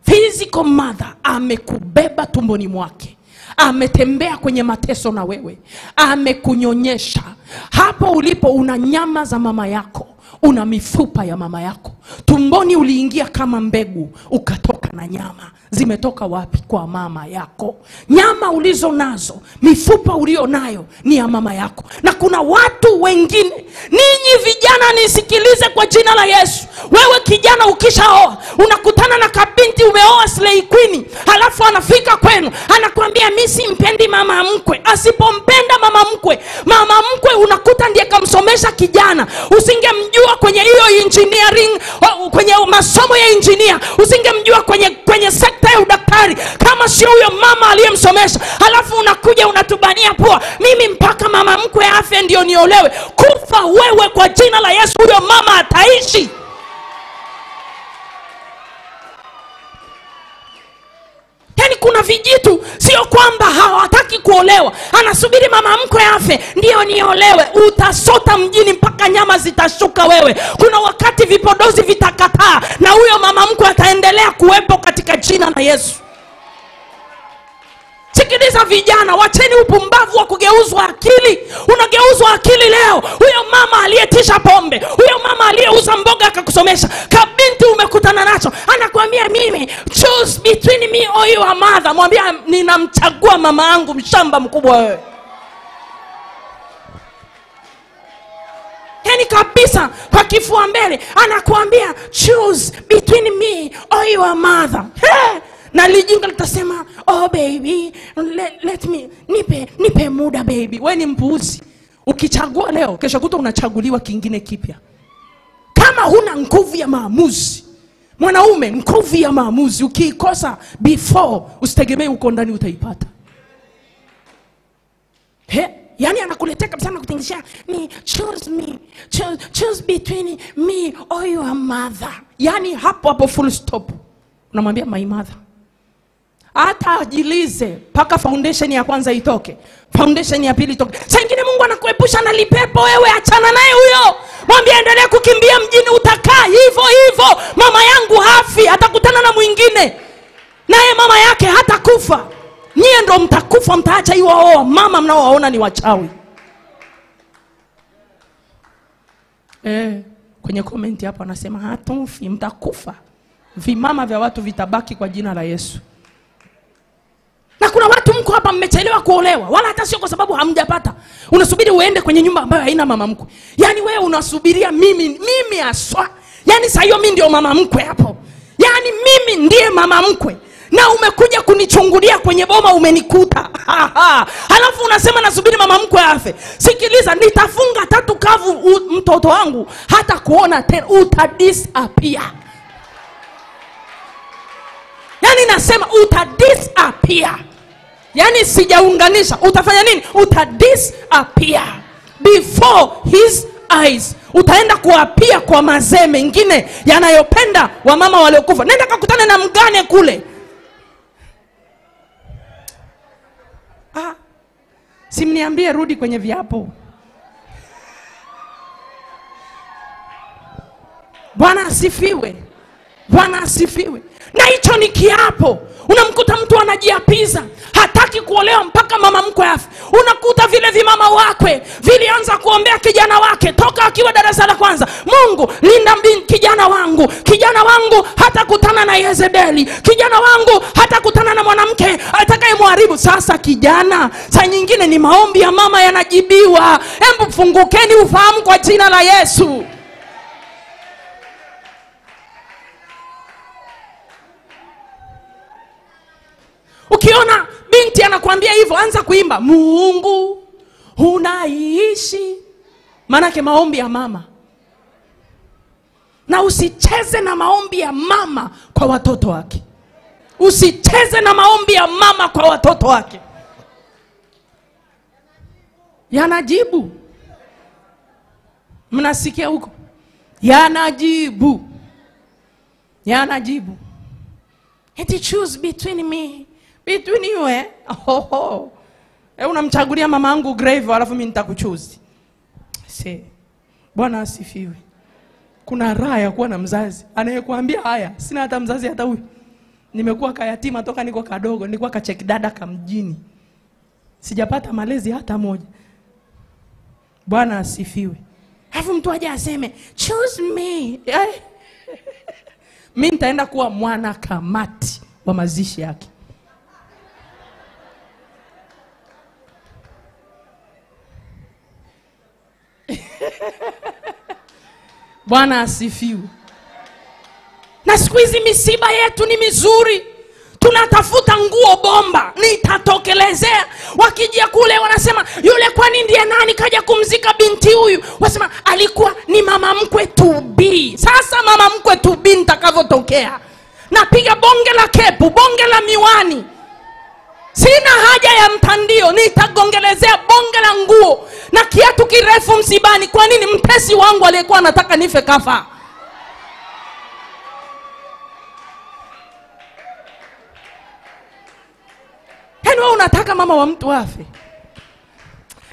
Physical mother amekubeba tumboni mwake, ametembea kwenye mateso na wewe, amekunyonyesha. Hapo ulipo una nyama za mama yako, una mifupa ya mama yako. Tumboni uliingia kama mbegu, ukatoka na nyama. Zimetoka wapi? Kwa mama yako. Nyama ulizo nazo, mifupa ulio nayo ni ya mama yako. Na kuna watu wengine, ninyi vijana nisikilize kwa jina la Yesu. Wewe kijana ukishaoa, unakutana na kabinti umeoa slay queen, halafu anafika kwenu, anakuambia mimi simpendi mama mkwe. Asipompenda mama mkwe unakuta ndiye kamsomesha kijana. Usingemjua kwenye hiyo engineering, kwenye masomo ya engineer, usingemjua kwenye sekta ya udaktari kama sio huyo mama aliyemsomesha. Halafu unakuja unatubania pua, mimi mpaka mama mkwe afe ndio niolewe. Kufa wewe kwa jina la Yesu, huyo mama ataishi. Yani kuna vijitu, sio kwamba hawataki kuolewa, anasubiri mama mkwe afe ndio niolewe. Utasota mjini mpaka nyama zitashuka wewe. Kuna wakati vipodozi vitakataa na huyo mama mkwe ataendelea kuwepo katika jina la Yesu. Sikiliza vijana, wacheni upumbavu wa kugeuzwa akili. Unageuzwa akili leo. Huyo mama aliyetisha pombe, huyo mama aliyeuza mboga akakusomesha, kabinti umekutana nacho, anakuambia mimi choose between me or your mother. Mwambia ninamchagua mama yangu, mshamba mkubwa wewe. Yani kabisa kwa kifua mbele anakuambia choose between me or your mother. Na lijinga litasema oh baby let me nipe muda baby. Wewe ni mpuuzi. Ukichagua leo, kesho kuto unachaguliwa kingine kipya. Kama huna nguvu ya maamuzi, mwanaume, nguvu ya maamuzi ukiikosa before, usitegemee uko ndani utaipata. Yani anakuletea kabisa na kutingishia me choose between me or your mother. Yani hapo full stop. Unamwambia my mother. Hata ajilize paka foundation ya kwanza itoke, foundation ya pili itoke. Sasa ingine Mungu anakuepusha na lipepo, wewe achana naye huyo. Mwambie endelee kukimbia mjini, utakaa hivyo. Mama yangu hafi, atakutana na mwingine. Naye mama yake hata kufa. Nyie ndo mtakufa, mtaacha hiyo mama mnaowaona ni wachawi. Kwenye comment hapo anasema hatufi, mtakufa. Vimama vya watu vitabaki kwa jina la Yesu. Na kuna watu mko hapa mmechelewa kuolewa, wala hata sio kwa sababu hamjapata. Unasubiri uende kwenye nyumba ambayo haina mama mkwe. Yani wewe unasubiria mimi aswa. Yani sasa hiyo mimi ndio mama mkwe hapo. Yani mimi ndiye mama mkwe. Na umekuja kunichungulia kwenye boma umenikuta. Halafu unasema nasubiri mama mkwe afe. Sikiliza, nitafunga 3 kavu mtoto wangu hata kuona tena, utadisappear. Yani nasema utadisappear. Yani sijaunganisha. Utafanya nini? Utadisappear before his eyes. Utaenda kuapia kwa mazee mengine yanayopenda wa mama waliokufa. Nenda kakutane na mgane kule. Simniambie rudi kwenye viapo. Bwana asifiwe. Bwana asifiwe. Na hicho ni kiapo. Unamkuta mtu anajiapiza hataki kuolewa mpaka mama mkwe afe. Unakuta vile vimama wakwe vilianza kuombea kijana wake toka akiwa darasa la kwanza. Mungu linda kijana wangu hata kutana na Yezebeli, kijana wangu hata kutana na mwanamke atakayemharibu. Sasa kijana, saa nyingine ni maombi ya mama yanajibiwa. Hebu fungukeni ufahamu kwa jina la Yesu. Ukiona binti anakuambia hivyo, anza kuimba Mungu unaishi, manake maombi ya mama. Na usicheze na maombi ya mama kwa watoto wake. Usicheze na maombi ya mama kwa watoto wake. Yanajibu. Mnasikia huko? Yanajibu. Eti choose between me. Between you unamchagulia mama yangu grave alafu mimi nitakuchoose. Bwana asifiwe. Kuna raha ya kuwa na mzazi anayekuambia haya, sina hata mzazi hata huyu. Nimekuwa kayatima toka niko kadogo, nilikuwa kacheki dada kamjini. Sijapata malezi hata moja. Bwana asifiwe. Alafu mtu aje aseme choose me. Mimi nitaenda kuwa mwana kamati wa mazishi yake. Bwana asifiwe. Na siku hizi misiba yetu ni mizuri. Tunatafuta nguo bomba, nitatokelezea. Wakijia kule wanasema yule kwani ndiye nani kaja kumzika binti huyu? Wasema alikuwa ni mama mkwe to be. Sasa mama mkwe to be nitakavotokea, napiga bonge la kepu, bonge la miwani. Sina haja ya mtandio, nitagongelezea bonge la nguo na kiatu kirefu msibani. Kwa nini? Mtesi wangu aliyekuwa anataka nife kafa. Wewe unataka mama wa mtu afe?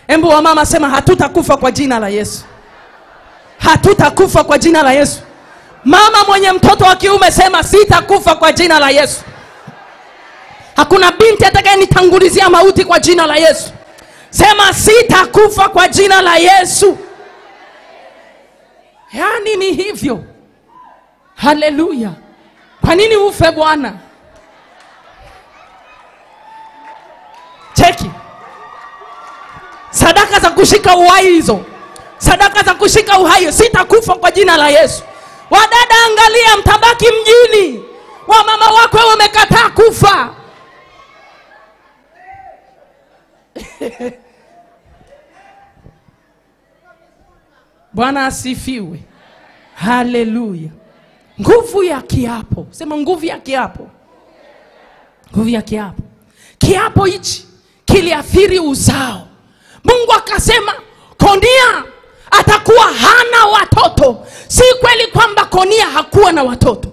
Embu wa mama sema hatutakufa kwa jina la Yesu. Hatutakufa kwa jina la Yesu. Mama mwenye mtoto wa kiume sema sitakufa kwa jina la Yesu. Hakuna binti atakayenitangulizia mauti kwa jina la Yesu. Sema sitakufa kwa jina la Yesu. Yani ni hivyo. Haleluya. Kwa nini ufe Bwana? Cheki. Sadaka za kushika uhai hizo. Sadaka za kushika uhai, sitakufa kwa jina la Yesu. Wadada angalia, mtabaki mjini. Wamama wako wamekataa kufa. Bwana asifiwe. Haleluya. Nguvu ya kiapo. Sema nguvu ya kiapo. Nguvu ya kiapo. Kiapo hichi kiliathiri uzao. Mungu akasema Konia atakuwa hana watoto. Si kweli kwamba Konia hakuwa na watoto.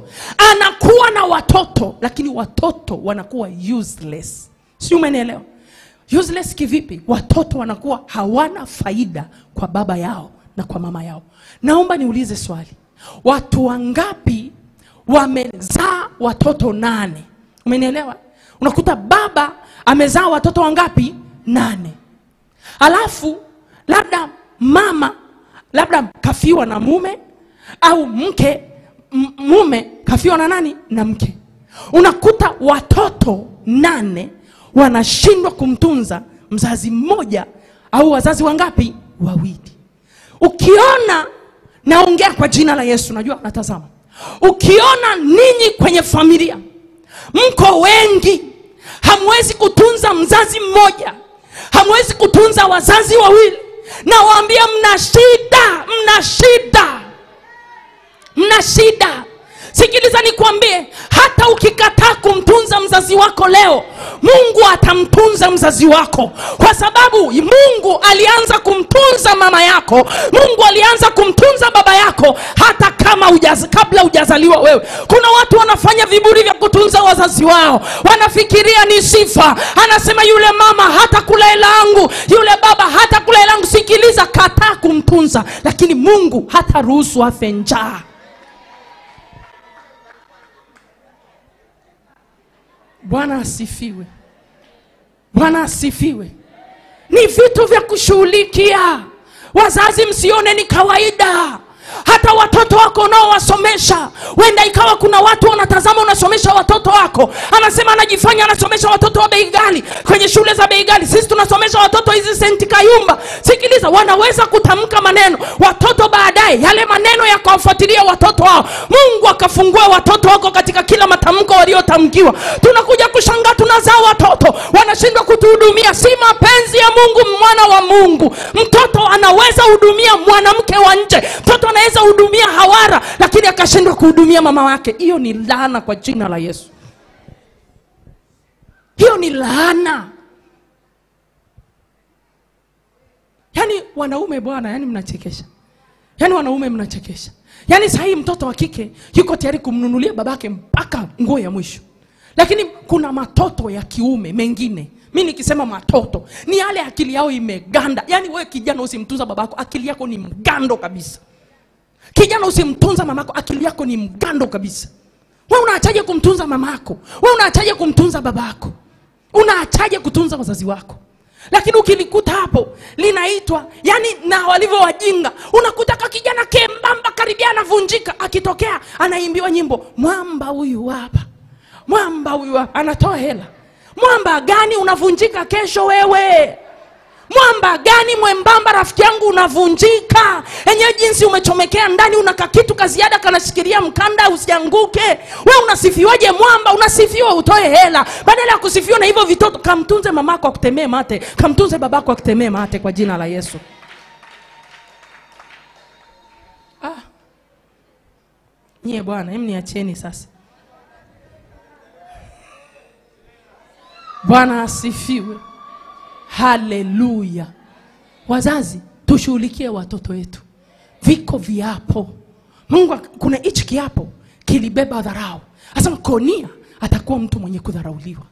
Anakuwa na watoto, lakini watoto wanakuwa useless. Si umenielewa? Useless kivipi? Watoto wanakuwa hawana faida kwa baba yao na kwa mama yao. Naomba niulize swali. Watu wangapi wamezaa watoto 8? Umenielewa? Unakuta baba amezaa watoto wangapi? 8. Alafu labda mama kafiwa na mume, au mume kafiwa na nani? Na mke. Unakuta watoto 8 wanashindwa kumtunza mzazi mmoja au wazazi wangapi? 2. Ukiona, naongea kwa jina la Yesu, najua natazama. Ukiona ninyi kwenye familia mko wengi, hamwezi kutunza mzazi mmoja, hamwezi kutunza wazazi 2, na waambia mna shida. Sikiliza nikwambie, hata ukikataa kumtunza mzazi wako leo, Mungu atamtunza mzazi wako. Kwa sababu Mungu alianza kumtunza mama yako, Mungu alianza kumtunza baba yako hata kabla hujazaliwa wewe. Kuna watu wanafanya viburi vya kutunza wazazi wao, wanafikiria ni sifa. Anasema yule mama hata kula hela yangu, yule baba hata kula hela yangu. Sikiliza, kataa kumtunza, lakini Mungu hata ruhusu afe njaa. Bwana asifiwe. Bwana asifiwe. Ni vitu vya kushughulikia. Wazazi msione ni kawaida. Hata watoto wako nao wasomesha. Wenda ikawa kuna watu wanatazama unasomesha watoto wako. Anasema anajifanya anasomesha watoto wa bei ghali kwenye shule za bei ghali. Sisi tunasomesha watoto hizi senti kayumba. Sikiliza, wanaweza kutamka maneno. Watoto baadaye yale maneno yakawafuatilia watoto wao. Mungu akafungua watoto wako katika kila matamko waliotamkiwa. Tunakuja kushangaa tunazaa watoto wanashindwa kutuhudumia. Si mapenzi ya Mungu, mwana wa Mungu. Mtoto anaweza hudumia mwanamke wa nje. Mtoto anaweza hudumia hawara lakini akashindwa kuhudumia mama wake. Hiyo ni laana kwa jina la Yesu. Hiyo ni laana. Yani wanaume bwana, yani mnachekesha. Yani wanaume mnachekesha. Yani sahi mtoto wa kike yuko tayari kumnunulia babake mpaka nguo ya mwisho. Lakini kuna matoto ya kiume mengine. Mimi nikisema matoto ni yale akili yao imeganda. Yani wewe kijana usimtunza babako, akili yako ni mgando kabisa. Kijana usimtunza mamako, akili yako ni mgando kabisa. Wewe unaachaje kumtunza mamako? Wewe unaachaje kumtunza babako? Unaachaje kutunza wazazi wako? Lakini ukilikuta hapo linaitwa yani na walivyo wajinga. Unakuta kijana kembamba karibia anavunjika, akitokea anaimbiwa nyimbo. Mwamba huyu hapa. Mwamba huyu hapa anatoa hela. Mwamba gani unavunjika kesho wewe? Mwamba gani mwembamba rafiki yangu unavunjika? Enyewe jinsi umechomekea ndani unaka kitu kaziada kanashikilia mkanda usianguke. Wewe unasifiwaje mwamba? Unasifiwa utoe hela. Badala ya kusifiwa na hivyo vitoto, kamtunze mamako akutemee mate. Kamtunze babako akutemee mate kwa jina la Yesu. Nyie bwana, hem niacheni sasa. Bwana asifiwe. Haleluya. Wazazi tushughulikie watoto wetu. Viko viapo. Mungu kuna hichi kiapo kilibeba dharau. Asema Konia atakuwa mtu mwenye kudharauliwa.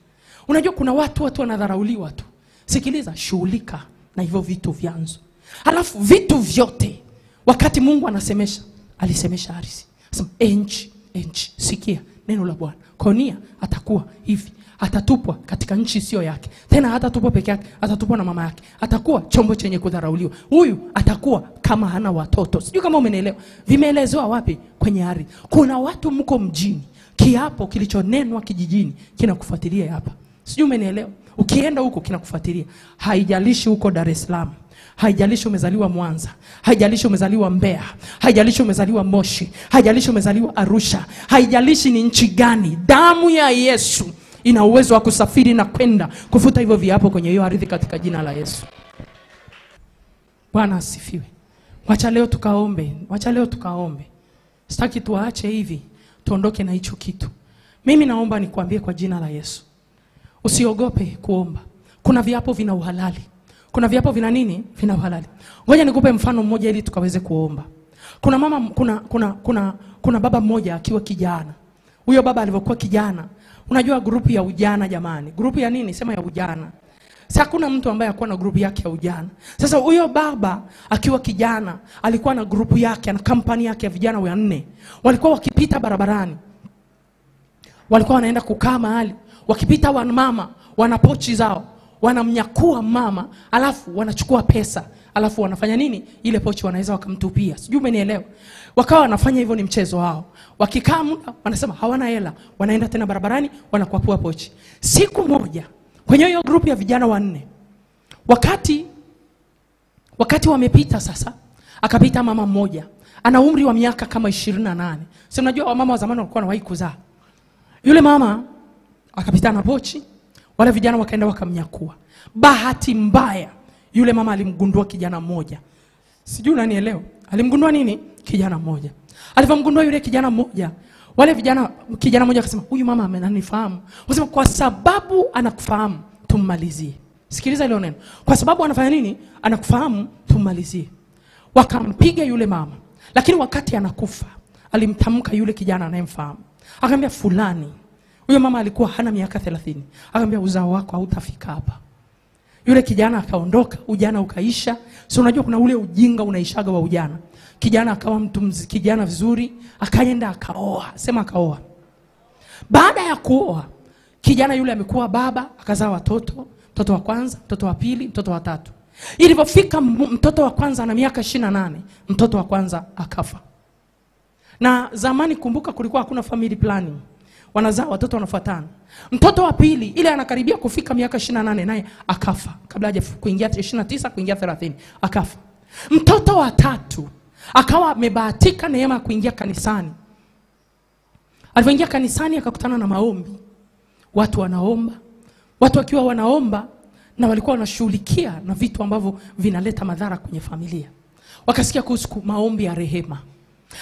Unajua kuna watu wanadharauliwa tu. Sikiliza, shughulika na hivyo vitu vyanzo. Alafu vitu vyote wakati Mungu anasemesha, alisemesha Arisi. Asema enchi sikia neno la Bwana. Konia atakuwa hivi. Atatupwa katika nchi sio yake. Tena hatatupwa peke yake, atatupwa na mama yake. Atakuwa chombo chenye kudharauliwa. Huyu atakuwa kama hana watoto. Sijui kama umenielewa. Vimeelezewa wapi? Kwenye ardhi. Kuna watu mko mjini, kiapo kilichonenwa kijijini kinakufuatilia hapa. Sijui umenielewa. Ukienda huko kinakufuatilia. Haijalishi huko Dar es Salaam, haijalishi umezaliwa Mwanza, haijalishi umezaliwa Mbeya, haijalishi umezaliwa Moshi, haijalishi umezaliwa Arusha, haijalishi ni nchi gani, damu ya Yesu ina uwezo wa kusafiri na kwenda kufuta hivyo viapo kwenye hiyo ardhi katika jina la Yesu. Bwana asifiwe. Wacha leo tukaombe. Sitaki tuache hivi, tuondoke na hicho kitu. Mimi naomba nikwambie kwa jina la Yesu. Usiogope kuomba. Kuna viapo vina uhalali. Kuna viapo vina nini? Vina uhalali. Ngoja nikupe mfano mmoja ili tukaweze kuomba. Kuna mama kuna baba mmoja akiwa kijana. Huyo baba alivyokuwa kijana, unajua grupu ya ujana jamani. Grupu ya nini? Sema ya ujana. Sasa kuna mtu ambaye alikuwa na grupu yake ya ujana. Sasa huyo baba akiwa kijana alikuwa na grupu yake na kampani yake ya vijana 4. Walikuwa wakipita barabarani. Walikuwa wanaenda kukaa mahali. Wakipita mama wana pochi zao, wanamnyakua mama, alafu wanachukua pesa. Alafu wanafanya nini? Ile pochi wanaweza wakamtupia. Sijui umenielewa. Wakawa wanafanya hivyo, ni mchezo wao. Wakikaa muda wanasema hawana hela, wanaenda tena barabarani wanakwapua pochi. Siku moja kwenye hiyo grupu ya vijana 4, wakati wamepita sasa, akapita mama mmoja ana umri wa miaka kama 28. Sasa unajua wamama wa zamani walikuwa wanawahi kuzaa. Yule mama akapita na pochi, wale vijana wakaenda wakamnyakua. Bahati mbaya yule mama alimgundua kijana mmoja. Sijui unanielewa. Alimgundua nini? Kijana mmoja. Alipomgundua yule kijana mmoja, wale kijana mmoja akasema, "Huyu mama ananifahamu." Wasema kwa sababu anakufahamu, tummalizie. Sikiliza ile neno. Kwa sababu anafanya nini? Anakufahamu, tummalizie. Wakampiga yule mama. Lakini wakati anakufa, alimtamka yule kijana anayemfahamu. Akamwambia, "Fulani." Huyo mama alikuwa hana miaka 30. Akamwambia, "Uzao wako hautafika hapa." Yule kijana akaondoka, ujana ukaisha. So unajua kuna ule ujinga unaishaga wa ujana. Kijana akawa kijana vizuri, akaenda akaoa. Sema akaoa. Baada ya kuoa, Kijana yule amekuwa baba, akazaa watoto, mtoto wa kwanza, mtoto wa pili, mtoto wa tatu. Ilipofika mtoto wa kwanza na miaka 28, mtoto wa kwanza akafa. Na zamani kumbuka kulikuwa hakuna family planning. Wanazaa watoto wanafuatana. Mtoto wa pili ile anakaribia kufika miaka 28 naye akafa. Kabla haja kuingia 29 kuingia 30 akafa. Mtoto wa tatu akawa amebahatika neema kuingia kanisani. Alipoingia kanisani akakutana na maombi. Watu wanaomba. Watu wakiwa wanaomba na walikuwa wanashughulikia na vitu ambavyo vinaleta madhara kwenye familia. Wakasikia kuhusu maombi ya rehema.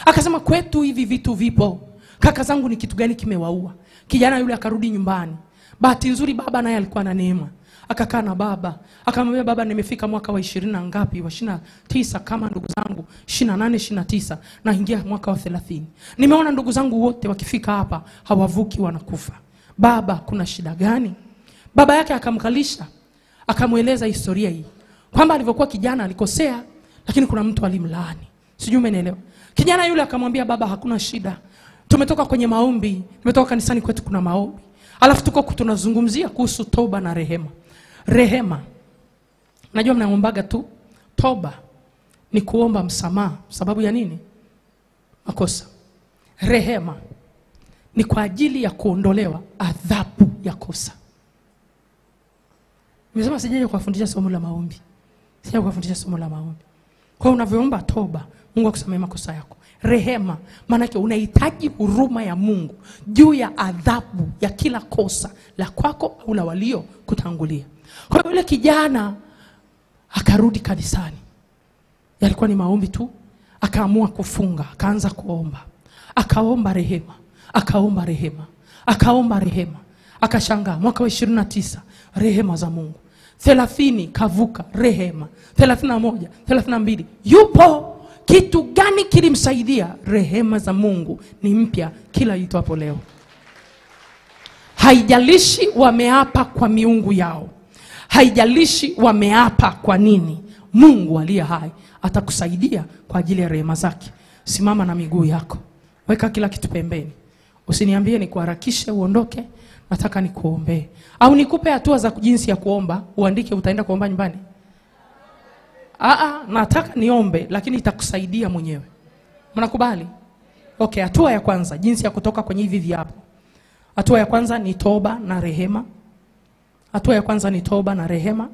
Akasema kwetu hivi vitu vipo. Kaka zangu ni kitu gani kimewaua? Kijana yule akarudi nyumbani. Bahati nzuri baba naye alikuwa na neema. Akakaa na baba. Akamwambia baba, nimefika mwaka wa 20 na ngapi? Wa 29 kama ndugu zangu 28 29 na ingia mwaka wa 30. Nimeona ndugu zangu wote wakifika hapa hawavuki wanakufa. Baba, kuna shida gani? Baba yake akamkalisha. Akamueleza historia hii. Kwamba alivyokuwa kijana alikosea, lakini kuna mtu alimlaani. Sijui umenielewa. Kijana yule akamwambia baba, hakuna shida. Tumetoka kwenye maombi, tumetoka kanisani kwetu kuna maombi. Alafu tuko tunazungumzia kuhusu toba na rehema. Rehema. Najua mnaombaga tu. Toba ni kuomba msamaha sababu ya nini? Makosa. Rehema ni kwa ajili ya kuondolewa adhabu ya kosa. Nimesema sijaje kuwafundisha somo la maombi. Sijaje kuwafundisha somo la maombi. Kwa unavyoomba toba, Mungu akusamehe makosa yako. Rehema maana yake unahitaji huruma ya Mungu juu ya adhabu ya kila kosa la kwako au la walio kutangulia. Kwa hiyo yule kijana akarudi kanisani. Yalikuwa ni maombi tu, akaamua kufunga, akaanza kuomba. Akaomba rehema, akaomba rehema, akaomba rehema. Akashangaa mwaka wa 29 rehema za Mungu. 30 kavuka rehema. 31, 32 yupo. Kitu gani kilimsaidia? Rehema za Mungu ni mpya kila itwapo leo. Haijalishi wameapa kwa miungu yao. Haijalishi wameapa kwa nini. Mungu aliye hai atakusaidia kwa ajili ya rehema zake. Simama na miguu yako. Weka kila kitu pembeni. Usiniambie nikuharakishe uondoke. Nataka nikuombee. Au nikupe hatua za jinsi ya kuomba, uandike utaenda kuomba nyumbani. Nataka niombe lakini itakusaidia mwenyewe. Mnakubali? Okay, hatua ya kwanza jinsi ya kutoka kwenye hivi viapo. Hatua ya kwanza ni toba na rehema. Hatua ya kwanza ni toba na rehema.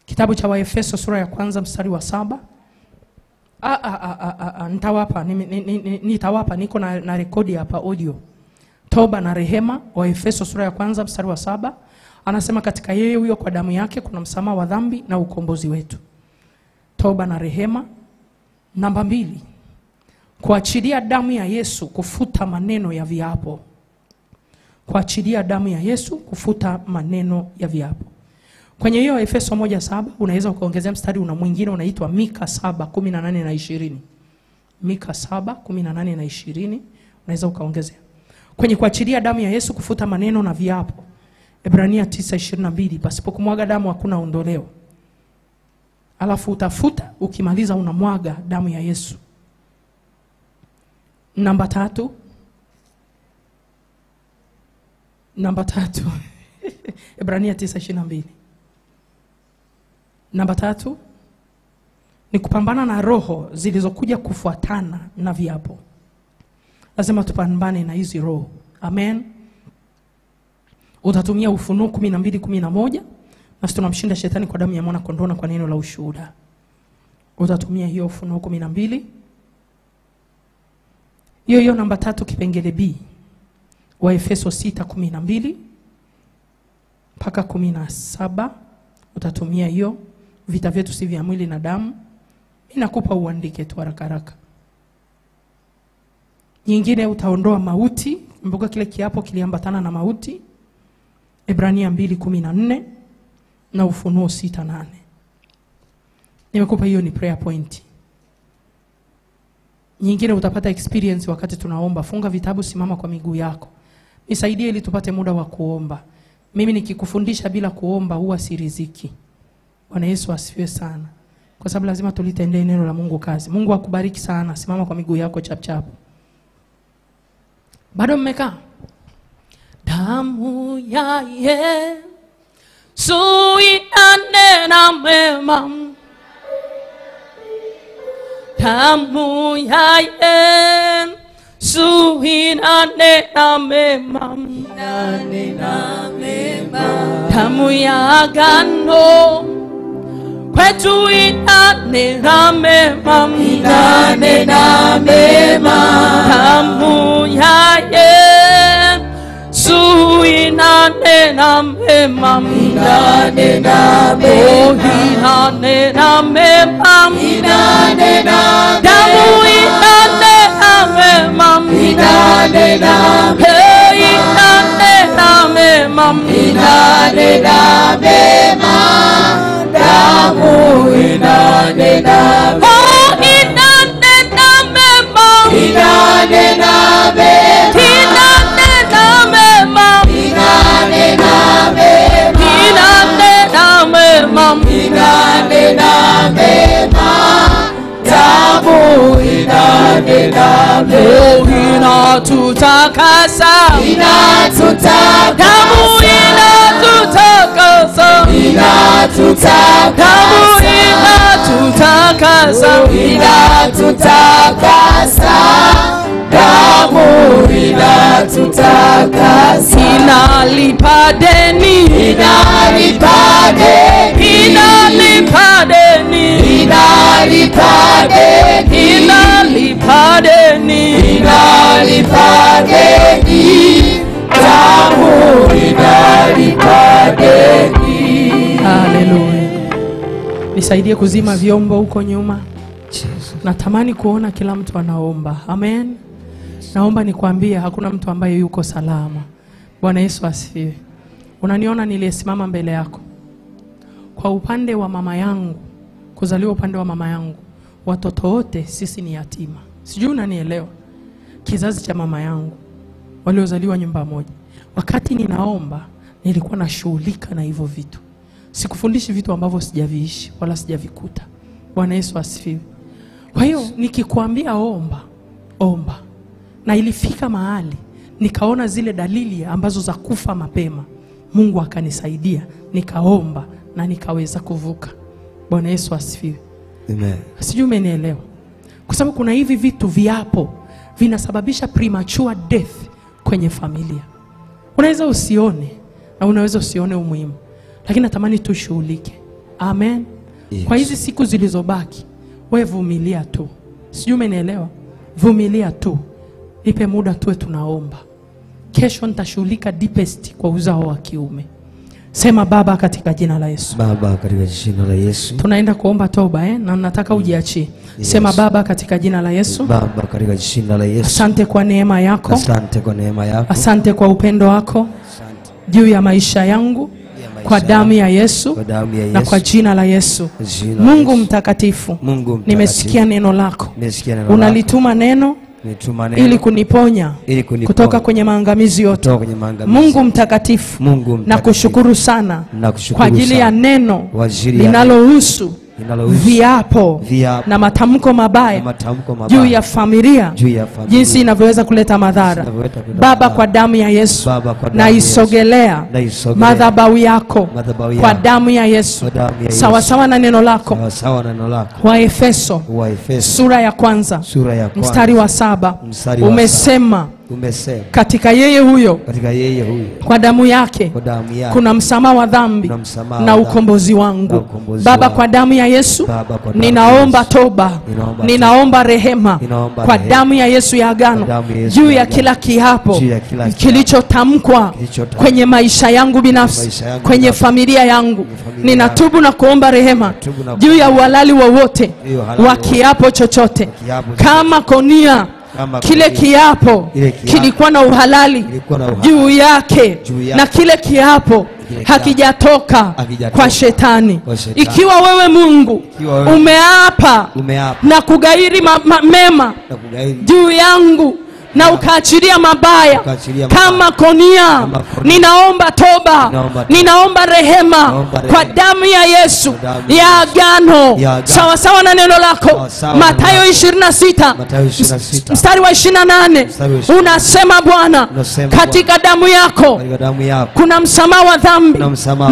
Kitabu cha Waefeso sura ya kwanza mstari wa 7. Nitawapa niko na rekodi hapa audio. Toba na rehema, Waefeso sura ya kwanza mstari wa 7. Anasema katika yeye huyo kwa damu yake kuna msamaha wa dhambi na ukombozi wetu. Toba na rehema. Namba 2. Kuachilia damu ya Yesu kufuta maneno ya viapo. Kuachilia damu ya Yesu kufuta maneno ya viapo. Kwenye hiyo Efeso 1:7 unaweza ukaongezea mstari una mwingine unaitwa Mika 7:18 na 20. Mika 7:18 na 20 unaweza ukaongezea. Kwenye kuachilia damu ya Yesu kufuta maneno na viapo. Ebrania 9:22 pasipo kumwaga damu hakuna ondoleo. Alafu utafuta ukimaliza unamwaga damu ya Yesu. Namba 3. Ebrania 9:22. Namba 3 ni kupambana na roho zilizokuja kufuatana na viapo. Lazima tupambane na hizi roho. Amen. Utatumia Ufunuo 12:11 na tunamshinda shetani kwa damu ya mwana kondoo na kwa neno la ushuhuda. Utatumia hiyo Ufunuo 12. Hiyo namba 3 kipengele B. Waefeso 6:12 mpaka 17 utatumia hiyo. Vita vyetu si vya mwili na damu. Mimi nakupa uandike tu haraka haraka. Nyingine utaondoa mauti. Kumbuka kile kiapo kiliambatana na mauti. Ebrania 2:14 na Ufunuo 6:8. Nimekupa hiyo ni prayer point. Nyingine utapata experience wakati tunaomba. Funga vitabu, simama kwa miguu yako. Nisaidie ili tupate muda wa kuomba. Mimi nikikufundisha bila kuomba huwa siriziki. Bwana Yesu asifiwe sana. Kwa sababu lazima tulitendee neno la Mungu kazi. Mungu akubariki sana. Simama kwa miguu yako chap chap. Bado mmekaa? damu ya Yesu inanena mema, damu ya Yesu inanena mema, damu ya agano kwetu inanena mema, damu ya Yesu inanena mema, oh inanena mema, damu inanena mema, hey inanena mema, damu inanena mema, oh inanena mema, inanena mema, inanena mema, inanena mema, inanena mema, inanena mema, damu inanena mema, oh inatutakasa, damu inatutakasa, damu inatutakasa, inatutakasa, damu inatutakasa, inalipa deni, inalipa deni, inalipa deni, inalipa deni, inalipa deni, inalipa deni, damu inalipa deni. Haleluya. Nisaidie kuzima vyombo huko nyuma. Natamani kuona kila mtu anaomba. Amen. Naomba nikwambie hakuna mtu ambaye yuko salama. Bwana Yesu asifiwe. Unaniona niliyesimama mbele yako. Kwa upande wa mama yangu, kuzaliwa upande wa mama yangu, watoto wote sisi ni yatima. Sijui unanielewa. Kizazi cha mama yangu waliozaliwa nyumba moja. Wakati ninaomba nilikuwa nashughulika na hivyo vitu. Sikufundishi vitu ambavyo sijaviishi wala sijavikuta. Bwana Yesu asifiwe. Kwa hiyo nikikwambia omba, omba. Na ilifika mahali nikaona zile dalili ambazo za kufa mapema. Mungu akanisaidia, nikaomba na nikaweza kuvuka. Bwana Yesu asifiwe. Amen. Sijui umenielewa. Kwa sababu kuna hivi vitu viapo vinasababisha premature death kwenye familia. Unaweza usione na unaweza usione umuhimu, lakini natamani tushughulike. Amen. Yes. Kwa hizi siku zilizobaki, wewe vumilia tu. Sijui umenielewa? Vumilia tu. Nipe muda tuwe tunaomba. Kesho nitashughulika deepest kwa uzao wa kiume. Sema Baba katika jina la Yesu. Baba katika jina la Yesu. Tunaenda kuomba toba na nataka ujiachie. Yes. Sema Baba katika jina la Yesu. Baba katika jina la Yesu. Asante kwa neema yako. Asante kwa neema yako. Asante kwa upendo wako. Asante juu ya maisha yangu kwa damu ya Yesu na kwa jina la Yesu. Mungu mtakatifu, nimesikia neno lako. Unalituma neno ili kuniponya kutoka kwenye maangamizi yote. Mungu mtakatifu, na kushukuru sana kwa ajili ya neno linalohusu viapo na matamko mabaya juu ya familia, jinsi inavyoweza kuleta madhara. Baba, kwa damu ya Yesu na isogelea madhabahu yako kwa damu ya Yesu, sawa sawa na neno lako. Wa Efeso sura ya kwanza mstari wa 7 umesema katika yeye huyo kwa damu yake kuna msamaha wa dhambi na ukombozi wangu. Baba, kwa damu ya Yesu ninaomba toba, ninaomba rehema kwa damu ya Yesu ya agano juu ya kila kiapo kilichotamkwa kwenye maisha yangu binafsi, kwenye familia yangu. Ninatubu na kuomba rehema juu ya uhalali wowote wa kiapo chochote. Kama Konia kile kiapo kilikuwa na uhalali juu yake, na kile kiapo hakijatoka kwa shetani. Ikiwa wewe Mungu umeapa na kugairi mema juu yangu na ukaachilia mabaya kama Konia. Ninaomba toba, ninaomba rehema kwa damu ya Yesu ya agano, sawa sawa na neno lako. Mathayo 26 mstari wa 28 unasema Bwana, katika damu yako kuna msamaha wa dhambi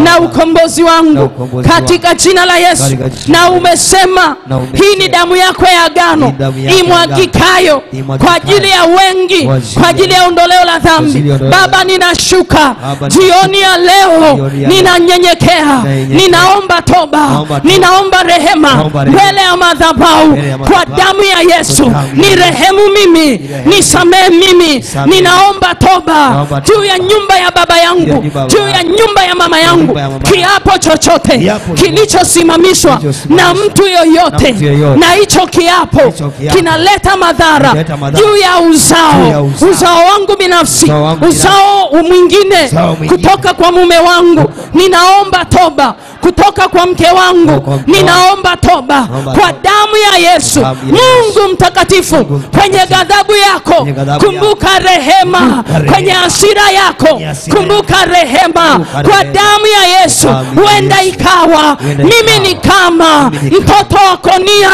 na ukombozi wangu katika jina la Yesu. Na umesema hii ni damu yako ya agano imwagikayo kwa ajili ya wengi, kwa ajili ya ondoleo la dhambi. Baba, ninashuka jioni ya leo, ninanyenyekea, ninaomba toba, ninaomba rehema mbele ya madhabahu kwa damu ya Yesu. Ni rehemu mimi, nisamehe mimi. Ninaomba toba juu ya nyumba ya baba yangu, juu ya nyumba ya mama yangu. Kiapo chochote kilichosimamishwa na mtu yoyote, na hicho kiapo kinaleta madhara juu ya uzao wangu binafsi, uzao mwingine kutoka kwa mume wangu, ninaomba toba. Kutoka kwa mke wangu, ninaomba toba kwa damu ya Yesu. Mungu mtakatifu, kwenye ghadhabu yako kumbuka rehema, kwenye hasira yako kumbuka rehema kwa damu ya Yesu. Huenda ikawa mimi ni kama mtoto wa Konia.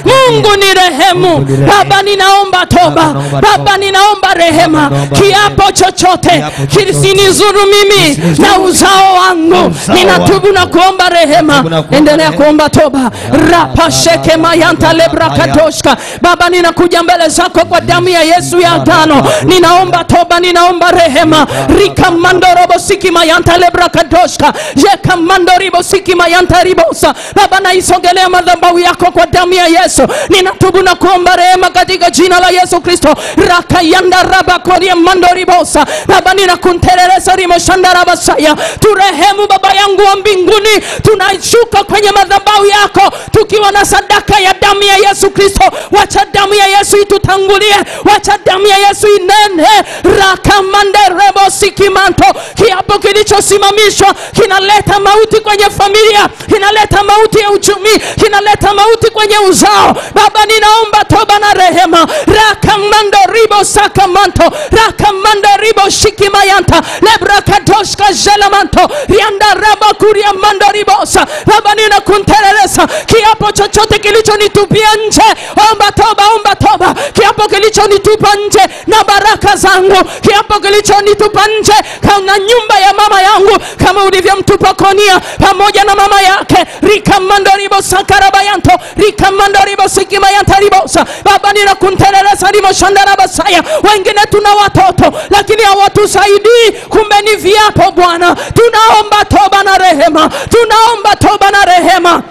Mungu ni rehemu. Baba, ninaomba toba. Baba, ninaomba rehema. Kiapo chochote kisinizuru mimi na uzao wangu, ninatubu na kuomba rehema. Endelea kuomba toba. Rapasheke mayanta lebrakadoshka. Baba, ninakuja mbele zako kwa damu ya Yesu ya agano. Ninaomba toba, ninaomba rehema. Rikamando robo siki mayanta lebrakadoshka. Yekamando ribo siki mayanta ribosa. Baba, naisogelea madhabahu yako kwa damu ya Yesu. Ninatubu na kuomba rehema katika jina la Yesu Kristo. Rakayanda rabakoria mando ribosa. Baba, ninakunterereza rimo shandarabasaya. Turehemu Baba yangu wa mbinguni. Tunashuka kwenye madhabahu yako tukiwa na sadaka ya damu ya Yesu Kristo. Wacha damu ya Yesu itutangulie, wacha damu ya Yesu inene. Rakamande rebo sikimanto. Kiapo kilichosimamishwa kinaleta mauti kwenye familia, kinaleta mauti ya uchumi, kinaleta mauti kwenye uzao. Baba, ninaomba toba na rehema. Rakamando ribo sakamanto, rakamando ribo shikimayanta lebrakadoshka jelamanto rianda raba kuria mando ribosa. Baba, ninakunterereza kiapo chochote kilichonitupia nje. Omba toba, omba toba. Kiapo kilichonitupa nje na baraka zangu, kiapo kilichonitupa nje kama nyumba ya mama yangu, kama ulivyomtupa Konia pamoja na mama yake. Rikamando ribo sakarabayanto, rikamando ribo sikimayanta ribosa. Baba, ninakunterereza rimo shandarabasaya. Wengine tuna watoto lakini hawatusaidii, kumbe ni viapo Bwana. Tunaomba toba na rehema, tunaomba toba na rehema.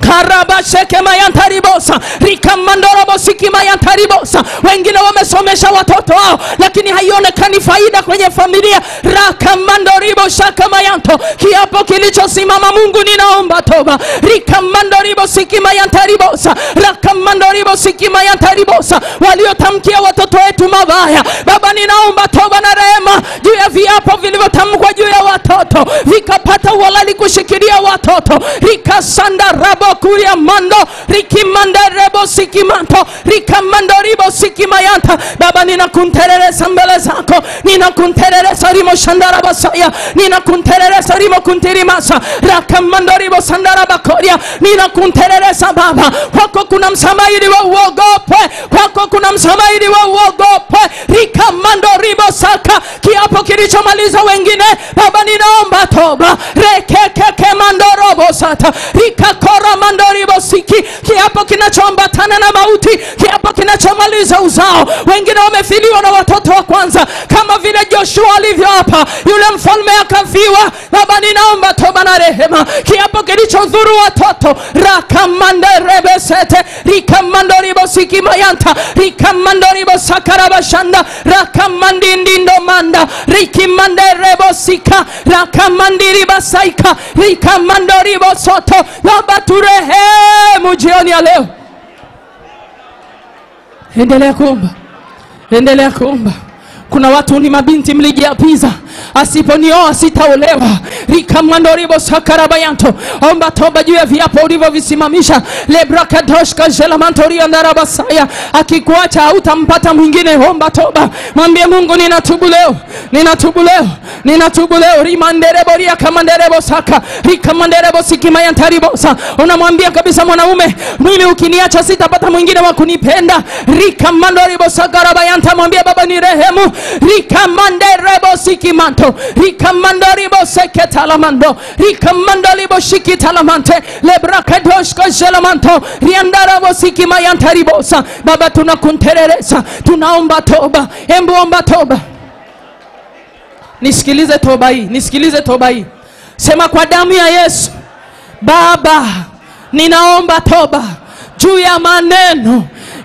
Karabasheke mayantaribosa, rikamandorobo siki mayantaribosa. Wengine wamesomesha watoto wao lakini haionekani faida kwenye familia. Rakamandoribo shaka mayanto. Kiapo kilichosimama, Mungu ninaomba toba. Rikamandoribo siki mayantaribosa, rakamandoribo siki mayantaribosa. Waliotamkia watoto wetu mabaya, Baba, ninaomba toba na rehema juu ya viapo vilivyotamkwa juu ya watoto vikapata uhalali kushikilia watoto. Rikasanda rabo kuria mando, rikimanda rebo sikimanto, rikamando ribo sikimayanta. Baba, ninakunterereza mbele zako, ninakunterereza rimo shandarabasaya, ninakunterereza rimo kuntirimasa, rakamando ribo sandarabakoria. Ninakunterereza Baba, kwako kuna msamaha ili wa uogope, kwako kuna msamaha ili wa uogope. Rikamando ribo saka. Kiapo kilichomaliza wengine, Baba, ninaomba toba. Rekeke mandorobo sata, rikakora mandoribo siki. Kiapo kinachoambatana na mauti, kiapo kinachomaliza uzao. Wengine wamefiliwa na watoto wa kwanza kama vile Joshua alivyo hapa, yule mfalme akafiwa. Baba, ninaomba toba na rehema. Kiapo kilichodhuru watoto, rakamande rebesete, rikamandoribo siki mayanta, rikamandoribo sakarabashanda, rakamandindindo manda, rikimande rebo sika, rakamandiriba saika, rikamandoribo soto. Baba, turehemu jioni ya leo. Endelea kuomba, endelea kuomba. Kuna watu ni mabinti mlijiapiza, Asiponioa sitaolewa. Rikamandoribo sakarabayanto. Omba toba juu ya viapo ulivyovisimamisha. Lebrakadoshka jelamantoria ndarabasaya. Akikuacha hautampata mwingine. Omba toba. Mwambie Mungu, ninatubu leo. Ninatubu leo. Ninatubu leo. Rimanderebo ria kamanderebo saka. Rikamanderebo sikimayantaribosa. Unamwambia kabisa mwanaume, mimi ukiniacha sitapata mwingine wa kunipenda. Rikamandoribo sakarabayanta. Mwambie Baba ni rehemu. Rikamanderebo sikimanto. Rikamandoribo seketalamando. Rikamandoribo shikitalamante. Lebrakadoshka jelamanto. Riandarabo sikimayantaribosa. Baba tunakunterereza. Tunaomba toba. Embu omba toba. Nisikilize toba hii. Nisikilize toba hii. Sema, kwa damu ya Yesu Baba, ninaomba toba juu ya maneno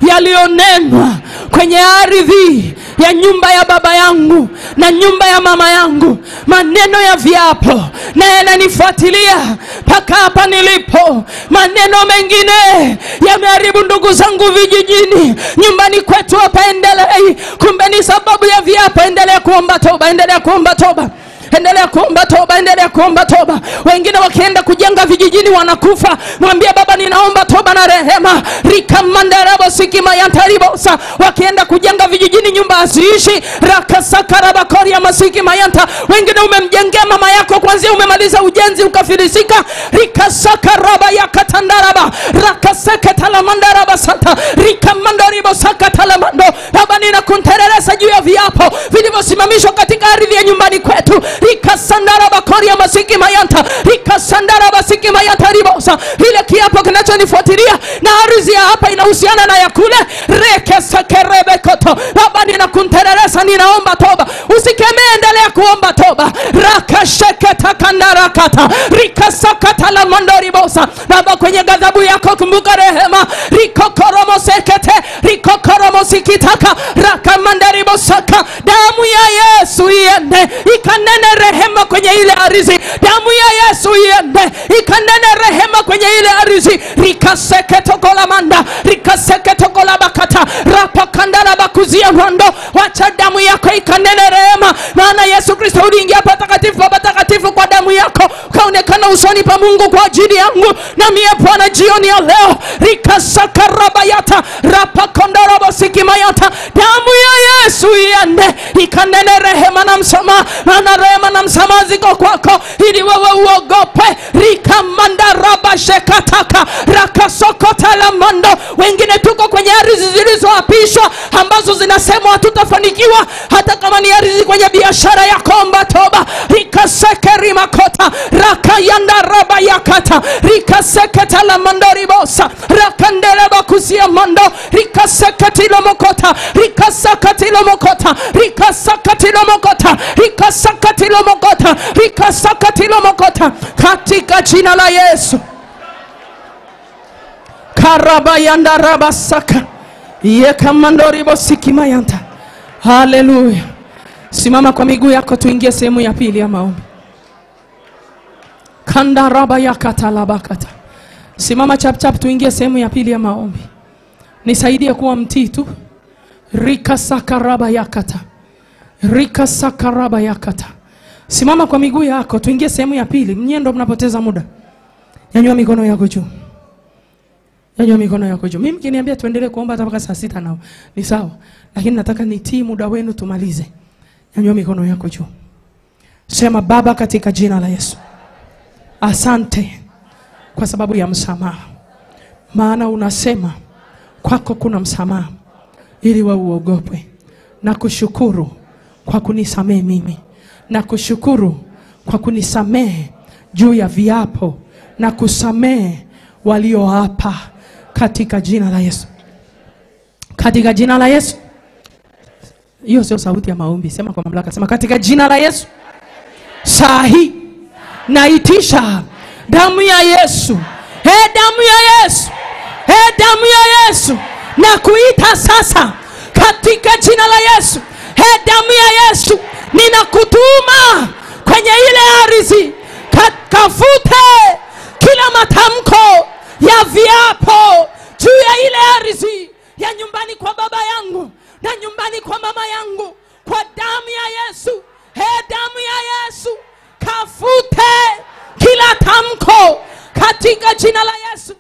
yaliyonenwa kwenye ardhi ya nyumba ya baba yangu na nyumba ya mama yangu. Maneno ya viapo na yananifuatilia mpaka hapa nilipo. Maneno mengine yameharibu ndugu zangu vijijini, nyumbani kwetu hapa endelei. Kumbe ni sababu ya viapo. Endelea kuomba toba. Endelea kuomba toba. Endelea kuomba toba. Endelea kuomba toba. Wengine wakienda kujenga vijijini wanakufa. Mwambie Baba, ninaomba toba na rehema. Rikamandarabo sikimayantaribosa. Wakienda kujenga vijijini nyumba haziishi. Rakasakarabakoria masikimayanta. Wengine umemjengea mama yako kwanza umemaliza ujenzi ukafilisika. Rikasakaraba yakatandaraba. Rakaseketalamandaraba sata. Rikamandaribo sakatalamando. Baba, ninakunterereza juu ya viapo vilivyosimamishwa katika ardhi ya nyumbani kwetu. Rikasandara bakoria masiki mayanta. Rikasandara basiki mayanta ribosa. Ile kiapo kinachonifuatilia na ardhi ya hapa inahusiana na ya kule. Rekesakerebe koto. Baba, ninakunterereza, ninaomba toba. Usikemee, endelea kuomba toba. Rakasheketa kandarakata. Rikasakata la mandoribosa. Baba, kwenye ghadhabu yako kumbuka rehema. Rikokoromo sekete. Rikokoromo sikitaka. Rakamandaribosaka. Damu ya Yesu iende ikanene rehema kwenye ile ardhi. Damu ya Yesu iende ikanene rehema kwenye ile ardhi. Rikaseketo manda. Rikaseketo bakata. Rapakandara bakuzia mwando. Wacha damu yako ikanene rehema. Maana Yesu Kristo uliingia patakatifu pa patakatifu kwa damu yako. Kaonekana usoni pa Mungu kwa ajili yangu. Na mie Bwana jioni ya leo. Rikasakarabayata. Rapakondorobo sikimayata. Damu ya Yesu iende ikanene rehema na msamaha. Maana rehema na msamaha ziko kwako ili wewe uogope. Rikamandaraba shekataka. Rakasokota la mando. Wengine tuko kwenye ardhi zilizoapishwa ambazo zinasema hatutafanikiwa. Hata kama ni ardhi kwenye biashara yako, omba toba. Rikaseke rimakota. Rakayandaraba yakata. Rikaseketa la mando ribosa. Rakandeleba kusia mando. Rikaseketilo mokota. Rikasakatilo mokota. Rikasakatilo mokota. Rikasakatilo mokota. Rikasakatilo mokota. Katika jina la Yesu. Karabayanda rabasaka. Yekamandoribo sikimayanta. Haleluya. Simama kwa miguu yako, tuingie sehemu ya pili ya maombi. Kandaraba yakata labakata. Simama chap chap, tuingie sehemu ya pili ya maombi. Nisaidie kuwa mtii tu. Rikasakaraba yakata. Rikasakaraba yakata. Simama kwa miguu yako, tuingie sehemu ya pili. Mnyendo mnapoteza muda. Nyanyua mikono yako juu. Nyanyua mikono yako juu. Mimi kiniambia tuendelee kuomba hata mpaka saa 6 nao ni sawa. Lakini nataka nitii muda wenu tumalize. Nyanyua mikono yako juu. Sema, Baba, katika jina la Yesu. Asante kwa sababu ya msamaha. Maana unasema kwako kuna msamaha ili wewe uogopwe. Na kushukuru kwa kunisamehe mimi. Na kushukuru kwa kunisamehe juu ya viapo na kusamehe walio hapa katika jina la Yesu. Katika jina la Yesu. Hiyo sio sauti ya maombi, sema kwa mamlaka. Sema, katika jina la Yesu. Sahi naitisha damu ya Yesu. Damu ya Yesu. Damu ya Yesu. Na kuita sasa katika jina la Yesu. Damu ya Yesu. Ninakutuma kwenye ile ardhi. Kafute kila matamko ya viapo juu ya ile ardhi ya nyumbani kwa baba yangu na nyumbani kwa mama yangu, kwa damu ya Yesu. Damu ya jina la Yesu.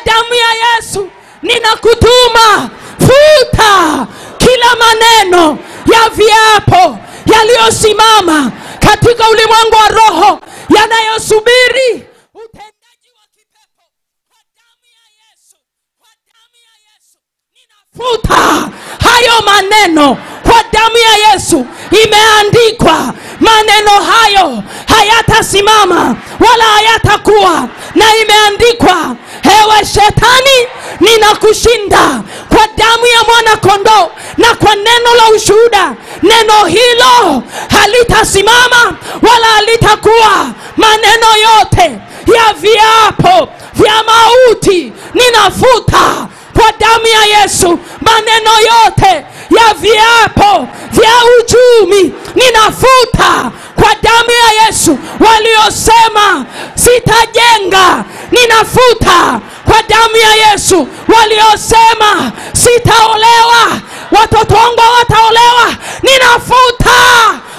Damu ya Yesu, ninakutuma, futa kila maneno ya viapo yaliyosimama katika ulimwengu wa roho yanayosubiri utendaji wa kipepo. Kwa damu ya Yesu, kwa damu ya Yesu, ninafuta hayo maneno kwa damu ya Yesu. Imeandikwa maneno hayo hayatasimama wala hayatakuwa, na imeandikwa, ewe shetani, ninakushinda kwa damu ya mwana kondoo na kwa neno la ushuhuda. Neno hilo halitasimama wala halitakuwa. Maneno yote ya viapo vya mauti ninafuta kwa damu ya Yesu. Maneno yote ya viapo vya uchumi ninafuta kwa damu ya Yesu. Waliosema sitajenga, ninafuta kwa damu ya Yesu. Waliosema sitaolewa, watoto wangu hawataolewa, ninafuta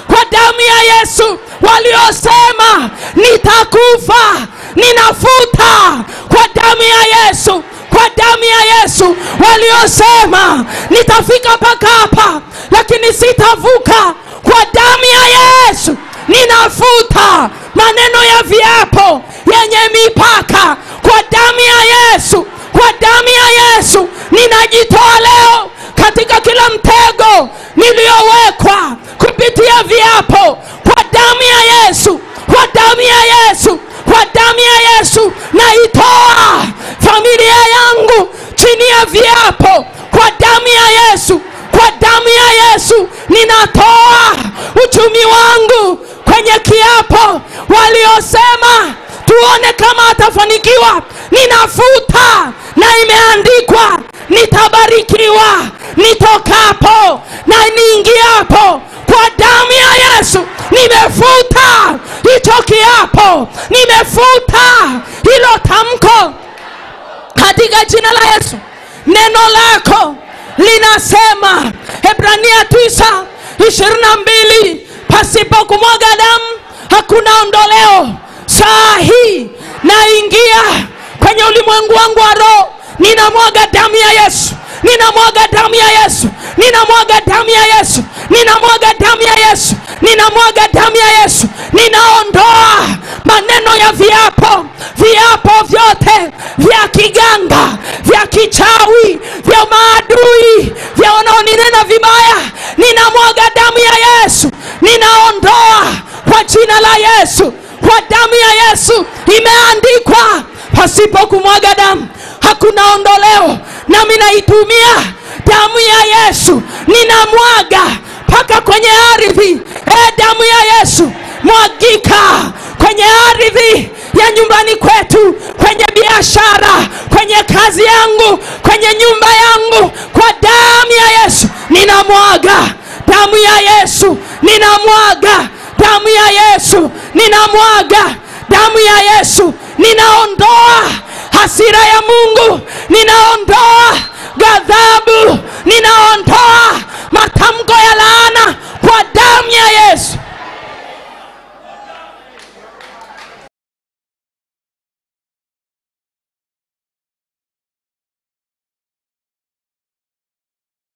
kwa damu ya Yesu. Waliosema nitakufa, ninafuta kwa damu ya Yesu. Kwa damu ya Yesu. Waliosema nitafika mpaka hapa lakini sitavuka, kwa damu ya Yesu ninafuta maneno ya viapo yenye mipaka kwa damu ya Yesu. Kwa damu ya Yesu ninajitoa leo katika kila mtego niliowekwa kupitia viapo kwa damu ya Yesu. Kwa damu ya Yesu, kwa damu ya Yesu naitoa familia yangu chini ya viapo kwa damu ya Yesu. Kwa damu ya Yesu ninatoa uchumi wangu kwenye kiapo. Waliosema tuone kama atafanikiwa, ninafuta, na imeandikwa nitabarikiwa nitokapo na niingiapo. Kwa damu ya Yesu nimefuta hicho kiapo, nimefuta hilo tamko katika jina la Yesu. Neno lako linasema Hebrania 9:22, pasipo kumwaga damu hakuna ondoleo. Saa hii naingia kwenye ulimwengu wangu wa roho, ninamwaga damu ya Yesu, ninamwaga damu ya Yesu, ninamwaga damu ya Yesu, ninamwaga damu ya Yesu, ninamwaga damu ya Yesu. Ninaondoa maneno ya viapo, viapo vyote vya kiganga, vya kichawi, vya maadui, vya wanaoninena vibaya. Ninamwaga damu ya Yesu, ninaondoa kwa jina la Yesu. Kwa damu ya Yesu imeandikwa, pasipo kumwaga damu hakuna ondoleo. Nami naitumia damu ya Yesu, ninamwaga paka kwenye ardhi. Damu ya Yesu mwagika kwenye ardhi ya nyumbani kwetu, kwenye biashara, kwenye kazi yangu, kwenye nyumba yangu. Kwa damu ya Yesu ninamwaga damu ya Yesu, ninamwaga damu ya Yesu, ninamwaga damu ya Yesu. Ninaondoa hasira ya Mungu, ninaondoa